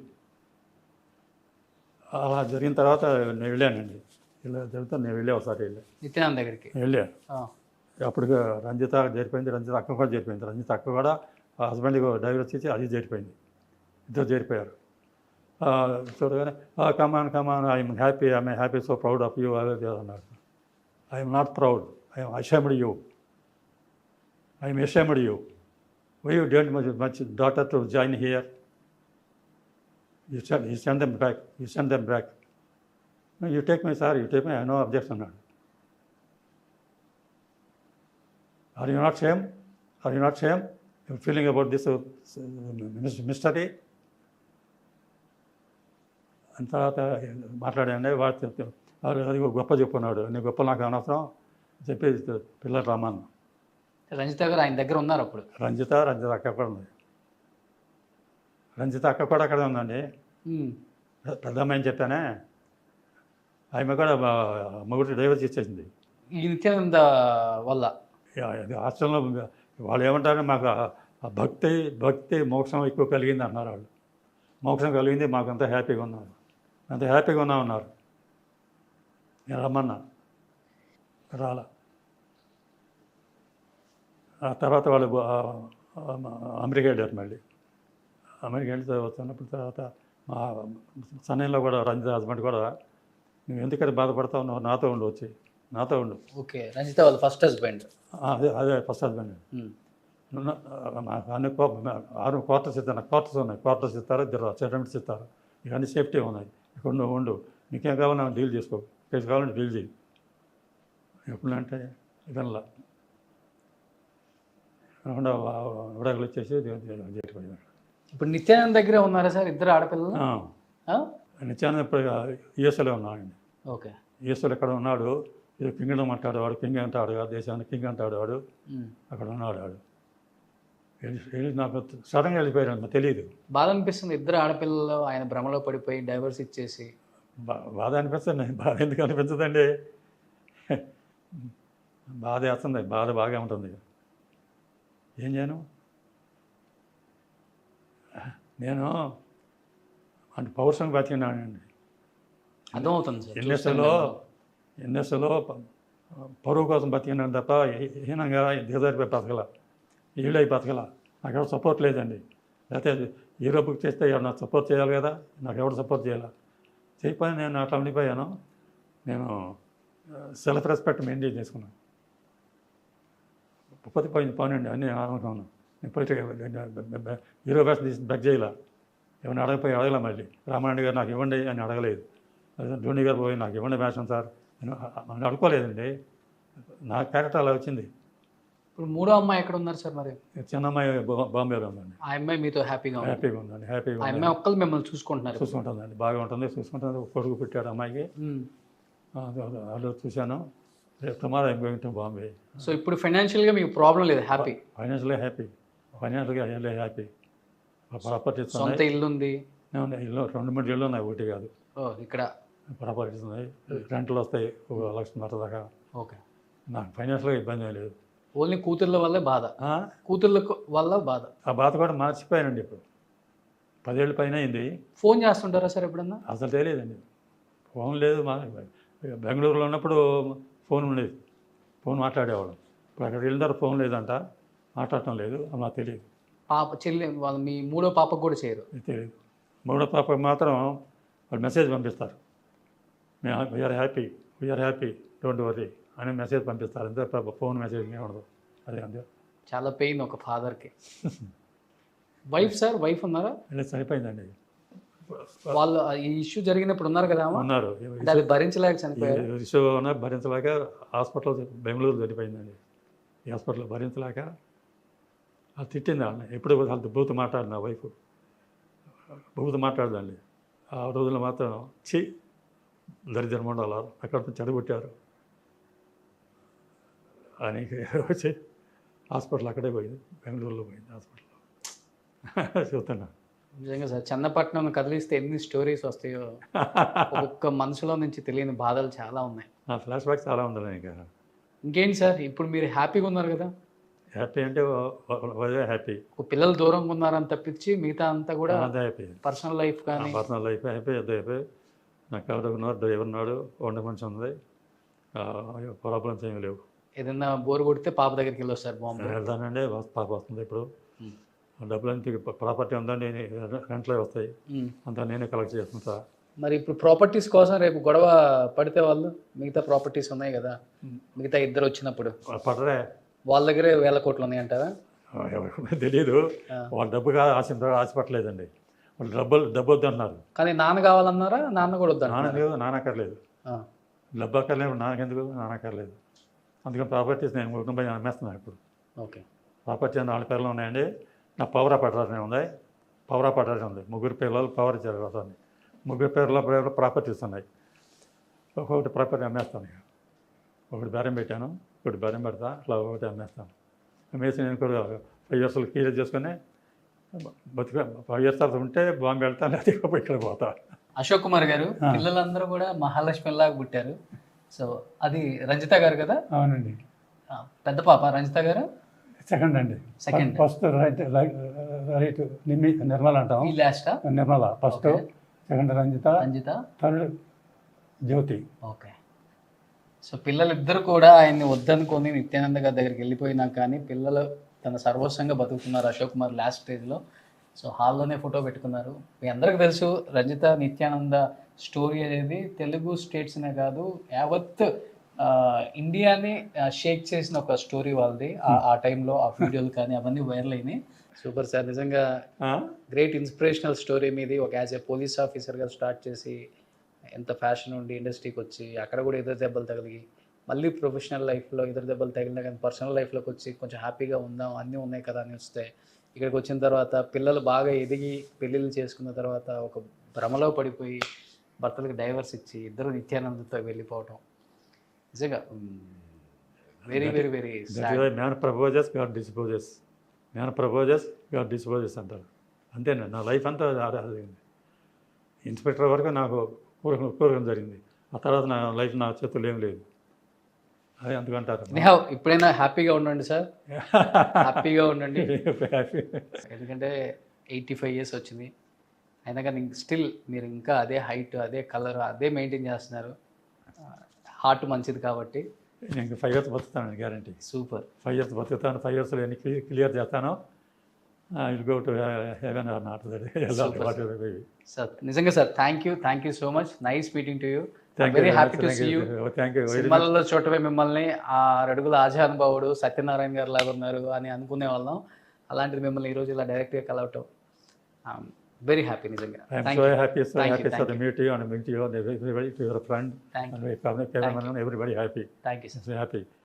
అలా జరిగిన తర్వాత నేను వెళ్ళానండి. ఇలా జరిగితే నేను ఒకసారి నిత్యానంద దగ్గరికి వెళ్ళాను. అప్పుడు రంజిత చేరిపోయింది. రంజిత అక్క కూడా చేరిపోయింది. రంజిత అక్క కూడా ఆ హస్బెండ్కి డైవర్స్ ఇచ్చి అది చేరిపోయింది, ఇద్దరు చేరిపోయారు. చూడగానే come on I'm happy so proud of you అదే అన్నారు. I'm not proud, I'm ashamed you, I'm ashamed you. Why you don't much daughter to join here, you send them back, you take my sir, you take my, I no objection అన్నాడు. Are you not shame? Are you not shame? You're feeling about this mystery? అని తర్వాత మాట్లాడండి, వాడు అది గొప్ప చెప్పున్నాడు, నీ గొప్ప నాకు అనవసరం చెప్పి పిల్లలు రమ్మను. రంజిత గారు ఆయన దగ్గర ఉన్నారు అప్పుడు. రంజిత అక్క కూడా ఉంది. రంజిత అక్క కూడా అక్కడే ఉందండి. పెద్ద అమ్మాయిని చెప్పానే, ఆమె కూడా మొగుడు డైవర్స్ ఇచ్చేసింది ఈ నిత్యానంద వల్ల. అది హాస్టల్లో వాళ్ళు ఏమంటారు, మాకు ఆ భక్తి మోక్షం ఎక్కువ కలిగింది అన్నారు వాళ్ళు. మోక్షం కలిగింది, మాకు అంతా హ్యాపీగా ఉన్నారు, అంత హ్యాపీగా ఉన్నామన్నారు. నేను రమ్మన్నా, రాలా. ఆ తర్వాత వాళ్ళు అమెరికా వెళ్ళారు. మళ్ళీ అమెరికా వెళ్ళి వస్తున్నప్పుడు తర్వాత మా సన్నీలో కూడా రంజిత హస్బెండ్ కూడా, నువ్వు ఎందుకని బాధపడతావు, నువ్వు నాతో ఉండు, వచ్చి నాతో ఉండు. ఓకే, రంజిత వాళ్ళ ఫస్ట్ హస్బెండ్. అదే ఫస్ట్ హస్బెండ్. అన్ని 6 క్వార్టర్స్ ఇస్తాను, క్వార్టర్స్ ఉన్నాయి, క్వార్టర్స్ ఇస్తారు, 2 సెటిల్మెంట్స్ ఇస్తారు, ఇవన్నీ సేఫ్టీ ఉన్నాయి, ఇక్కడ నువ్వు ఉండు, నీకేం కావాలో డీల్ చేసుకో, కేసు కావాలంటే డీల్ చేయి. ఎప్పుడంటే ఇదల్లా విడాకులు ఇచ్చేసి చేరిపోయాడు. ఇప్పుడు నిత్యానంద దగ్గరే ఉన్నారా సార్ ఇద్దరు ఆడపిల్లలు? నిత్యానంద ఇప్పుడు యూఎస్ఏలో ఉన్నాడండి. ఓకే, యూఎస్ఏలో ఎక్కడ ఉన్నాడు, ఇది కింగ్డమ్ అంటాడు వాడు, కింగ్ అంటాడు కదా, దేశాన్ని కింగ్ అంటాడు వాడు, అక్కడ ఉన్నాడు వాడు. నాకు సడన్గా వెళ్ళిపోయాడు, తెలియదు. బాధ అనిపిస్తుంది, ఇద్దరు ఆడపిల్లలు ఆయన భ్రమలో పడిపోయి డైవర్స్ ఇచ్చేసి. బాధ అనిపిస్తుంది. బాధ ఎందుకు అనిపించదండి, బాధ వేస్తుంది, బాధ బాగా ఉంటుంది. ఏం చేయను నేను, అంటే పౌరుషంగా బతికినానండి. అర్థమవుతుంది సార్. ఎన్ఎస్ఏలో పరువు కోసం బతికినాను తప్ప హీనంగా దిగజారిపోయి బతకల, ఈళ్ళై బతకల. నాకు ఎవరు సపోర్ట్ లేదండి. లేకపోతే యూరోప్కి చేస్తే నాకు సపోర్ట్ చేయాలి కదా, నాకు ఎవరు సపోర్ట్ చేయాలి, చేయకపోయి నేను అట్లా ఉండిపోయాను. నేను సెల్ఫ్ రెస్పెక్ట్ మెయింటైన్ చేసుకున్నాను. పోనండి అన్నీ అనుకున్నాను. నేను పోయి హీరో వేషం తీసి బెక్ చేయాల, ఏమైనా అడగల. మళ్ళీ రామారాయణ గారు నాకు ఇవ్వండి అని అడగలేదు, ధోని గారు పోయి నాకు ఇవ్వండి వేషం సార్ నేను అనుకోలేదండి. నా క్యారెక్టర్ అలా వచ్చింది. ఇప్పుడు మూడో అమ్మాయి ఎక్కడ ఉన్నారు సార్? మరి చిన్న అమ్మాయి బాంబేలో ఉందండి. ఆ అమ్మాయి మీతో హ్యాపీగా ఉందండి. హ్యాపీగా ఆ అమ్మాయి ఒక్కళ్ళు మిమ్మల్ని చూసుకుంటుందండి, బాగా ఉంటుంది, చూసుకుంటుంది. కొడుకు పెట్టాడు అమ్మాయికి, వాళ్ళు చూశాను. రేపు tomorrow I'm going to Bombay. So ఇప్పుడు ఫైనాన్షియల్గా మీకు ప్రాబ్లం లేదు, హ్యాపీ? ఫైనాన్షియల్గా హ్యాపీ. ప్రాపర్టీస్ సొంత ఇల్లు ఉంది? ఇల్లు 2-3 ఇళ్ళు ఉన్నాయి, ఒకటి కాదు. ఇక్కడ ప్రాపర్టీస్ ఉన్నాయి, రెంట్లు వస్తాయి 1,00,000 దాకా. ఓకే, నాకు ఫైనాన్షియల్గా ఇబ్బంది ఏం లేదు. ఓన్లీ కూతుర్ల వల్లే బాధ? కూతుర్ల వల్ల బాధ. ఆ బాధ కూడా మర్చిపోయానండి. ఇప్పుడు 10 ఏళ్ళ పైన అయింది. ఫోన్ చేస్తుంటారా సార్ ఎప్పుడన్నా? అసలు తెలియదండి, ఫోన్ లేదు. మా బెంగళూరులో ఉన్నప్పుడు ఫోన్ ఉండేది, ఫోన్ మాట్లాడేవాళ్ళం. ఇప్పుడు అక్కడ వెళ్ళిన తర్వాత ఫోన్ లేదంట, మాట్లాడటం లేదు, నాకు తెలియదు. పాప చెల్లి వాళ్ళు మీ మూడో పాపకు కూడా చేయరు? తెలియదు. మూడో పాపకు మాత్రం వాళ్ళు మెసేజ్ పంపిస్తారు, వీఆర్ హ్యాపీ డోంట్ వరీ అని మెసేజ్ పంపిస్తారు. అంతే, ఫోన్ మెసేజ్ ఉండదు. అదే అంతే. చాలా పెయిన్ ఒక ఫాదర్కి. వైఫ్ సార్, వైఫ్ ఉన్నారా? చనిపోయిందండి. వాళ్ళు ఈ ఇష్యూ జరిగినప్పుడు ఉన్నారు కదా? ఉన్నారు. అది భరించలేక చనిపోయారు. ఇష్యూ భరించలేక హాస్పిటల్ బెంగళూరు చనిపోయిందండి. ఈ హాస్పిటల్లో భరించలేక అది తిట్టింది వాళ్ళని. ఎప్పుడు వాళ్ళతో బూత్ మాట్లాడిన వైఫ్ బూత్ మాట్లాడదండి. ఆ రోజుల్లో మాత్రం దరిద్రం ఉండాలి, అక్కడ చెడగొట్టారు అని వచ్చి హాస్పిటల్ అక్కడే పోయింది, బెంగళూరులో పోయింది హాస్పిటల్లో. చూస్తున్నా నిజంగా సార్, చెన్నపట్నం కదిలిస్తే ఎన్ని స్టోరీస్ వస్తాయో. ఒక్కొక్క మనసులో నుంచి తెలియని బాధలు చాలా ఉన్నాయి. ఫ్లాష్ బ్యాక్ చాలా ఉండాలి. ఇంకేంటి సార్, ఇప్పుడు మీరు హ్యాపీగా ఉన్నారు కదా? హ్యాపీ అంటే హ్యాపీ. పిల్లలు దూరంగా ఉన్నారని తప్పించి మిగతా అంతా కూడా హ్యాపీ. పర్సనల్ లైఫ్ కానీ పర్సనల్ లైఫ్ హ్యాపీ. నాకు ఎవరు ఉన్నారు, డ్రైవర్ ఉన్నాడు, వంట మనిషి ఉంది, ప్రాబ్లమ్స్ ఏమి లేవు. ఏదన్నా బోర్ కొడితే పాప దగ్గరికి వెళ్ళొస్తారు? బాంబే వెళ్తానండి, పాప వస్తుంది ఇప్పుడు. ఆ డబ్బులంతా ప్రాపర్టీ ఉందండి, రెంట్లో వస్తాయి, అంతా నేనే కలెక్ట్ చేసుకుంటా. మరి ఇప్పుడు ప్రాపర్టీస్ కోసం రేపు గొడవ పడితే వాళ్ళు, మిగతా ప్రాపర్టీస్ ఉన్నాయి కదా, మిగతా ఇద్దరు వచ్చినప్పుడు పడరే, వాళ్ళ దగ్గరే వేల కోట్లు ఉన్నాయి అంటారా? ఎవరికి తెలియదు. వాళ్ళ డబ్బుగా ఆశపట్టలేదండి, వాళ్ళు డబ్బు వద్దన్నారు. కానీ నాన్న కావాలన్నారా? నాన్న కూడా నాన్న వద్దా? లేదు, నాన్నక్కర్లేదు. డబ్బు అక్కర్లేదు, నాన్నకెందుకు, నాన్నక్కర్లేదు. అందుకని ప్రాపర్టీస్ నేను కుటుంబం అమ్మేస్తున్నాను ఇప్పుడు. ఓకే. ప్రాపర్టీ 4 పేర్లు ఉన్నాయండి. నా పవరా పట్టాలని ఉంది, పవరా పట్టాలని ఉంది. 3 పిల్లలు పవర్ జరుగుతుంది. 3 పేర్ల ప్రాపర్టీస్ ఉన్నాయి. ఒక్కొక్కటి ప్రాపర్టీ అమ్మేస్తాను. ఇక ఒకటి బేరం పెట్టాను, ఒకటి బేరం పెడతా, అట్లా ఒకటి అమ్మేస్తాను. అమ్మేసి నేను కూడా 5 ఇయర్స్ క్లియర్ చేసుకొని బతుక 5 ఇయర్స్ తర్వాత ఉంటే బాంబే వెళ్తాను, అది ఇక్కడ పోతా. అశోక్ కుమార్ గారు పిల్లలందరూ కూడా మహాలక్ష్మిలాగా పుట్టారు. సో అది రంజిత గారు కదా? అవునండి. పెద్ద పాప రంజిత గారు సెకండ్ అండి. సెకండ్. ఫస్ట్ రైట్ నిర్మల అంటాం. ఈ లాస్టా? నిర్మల ఫస్ట్, సెకండ్ రంజిత, థర్డ్ జ్యోతి. ఓకే. సో పిల్లలిద్దరు కూడా ఆయన్ని వద్దనుకొని నిత్యానంద గారి దగ్గరికి వెళ్ళిపోయినా కానీ పిల్లలు తన సర్వస్వంగా బతుకుతున్నారు అశోక్ కుమార్ లాస్ట్ స్టేజ్లో. సో హాల్లోనే ఫోటో పెట్టుకున్నారు. మీ అందరికీ తెలుసు రంజిత నిత్యానంద స్టోరీ అనేది తెలుగు స్టేట్స్నే కాదు యావత్ ఇండియాని షేక్ చేసిన ఒక స్టోరీ వాళ్ళది. ఆ టైంలో ఆ వీడియోలు కానీ అవన్నీ వైరల్ అయినాయి. సూపర్ సార్, నిజంగా గ్రేట్ ఇన్స్పిరేషనల్ స్టోరీ మీది. ఒక యాజ్ ఏ పోలీస్ ఆఫీసర్గా స్టార్ట్ చేసి ఎంత ఫ్యాషన్ ఉండి ఇండస్ట్రీకి వచ్చి అక్కడ కూడా ఎదురు దెబ్బలు తగిలి మళ్ళీ ప్రొఫెషనల్ లైఫ్లో ఎదురు దెబ్బలు తగిలినా కానీ పర్సనల్ లైఫ్లోకి వచ్చి కొంచెం హ్యాపీగా ఉందాం, అన్నీ ఉన్నాయి కదా అని వస్తే ఇక్కడికి వచ్చిన తర్వాత పిల్లలు బాగా ఎదిగి పెళ్ళిళ్ళు చేసుకున్న తర్వాత ఒక భ్రమలో పడిపోయి భర్తలకు డైవర్స్ ఇచ్చి ఇద్దరు నిత్యానందతో వెళ్ళిపోవటం నిజంగా very very very man proposes God disposes, man proposes God disposes అంటారు. అంతేనండి, నా లైఫ్ అంతా అయింది. ఇన్స్పెక్టర్ వరకు నాకు కోరకం జరిగింది. ఆ తర్వాత నా లైఫ్ నా చేతుల్లో ఏం లేదు. అదే అందుకంటారు. ఇప్పుడైనా హ్యాపీగా ఉండండి సార్, హ్యాపీగా ఉండండి. ఎందుకంటే 85 years వచ్చింది అయినా కానీ స్టిల్ మీరు ఇంకా అదే హైట్, అదే కలర్, అదే మెయింటైన్ చేస్తున్నారు. హార్ట్ మంచిది కాబట్టి నేను 5 years బతుకుతాను గ్యారంటీ. సూపర్. 5 years బతుకుతాను. 5 years ఎన్ని క్లియర్ చేస్తాను. Will go to heaven or not. Sir నిజంగా sir thank you so much. Nice meeting to you. Very happy to see you. సినిమాలలో చూడటమే మిమ్మల్ని ఆ అడుగుల ఆజానుభావుడు సత్యనారాయణ గారు లాగా ఉన్నారు అని అనుకునే వాళ్ళం. అలాంటిది మిమ్మల్ని ఈరోజు ఇలా డైరెక్ట్గా కలవటం వెరీ హ్యాపీ నిజంగా. Meet you and meet you and everybody, to your friend and family, everybody happy. Thank you sir. Happy.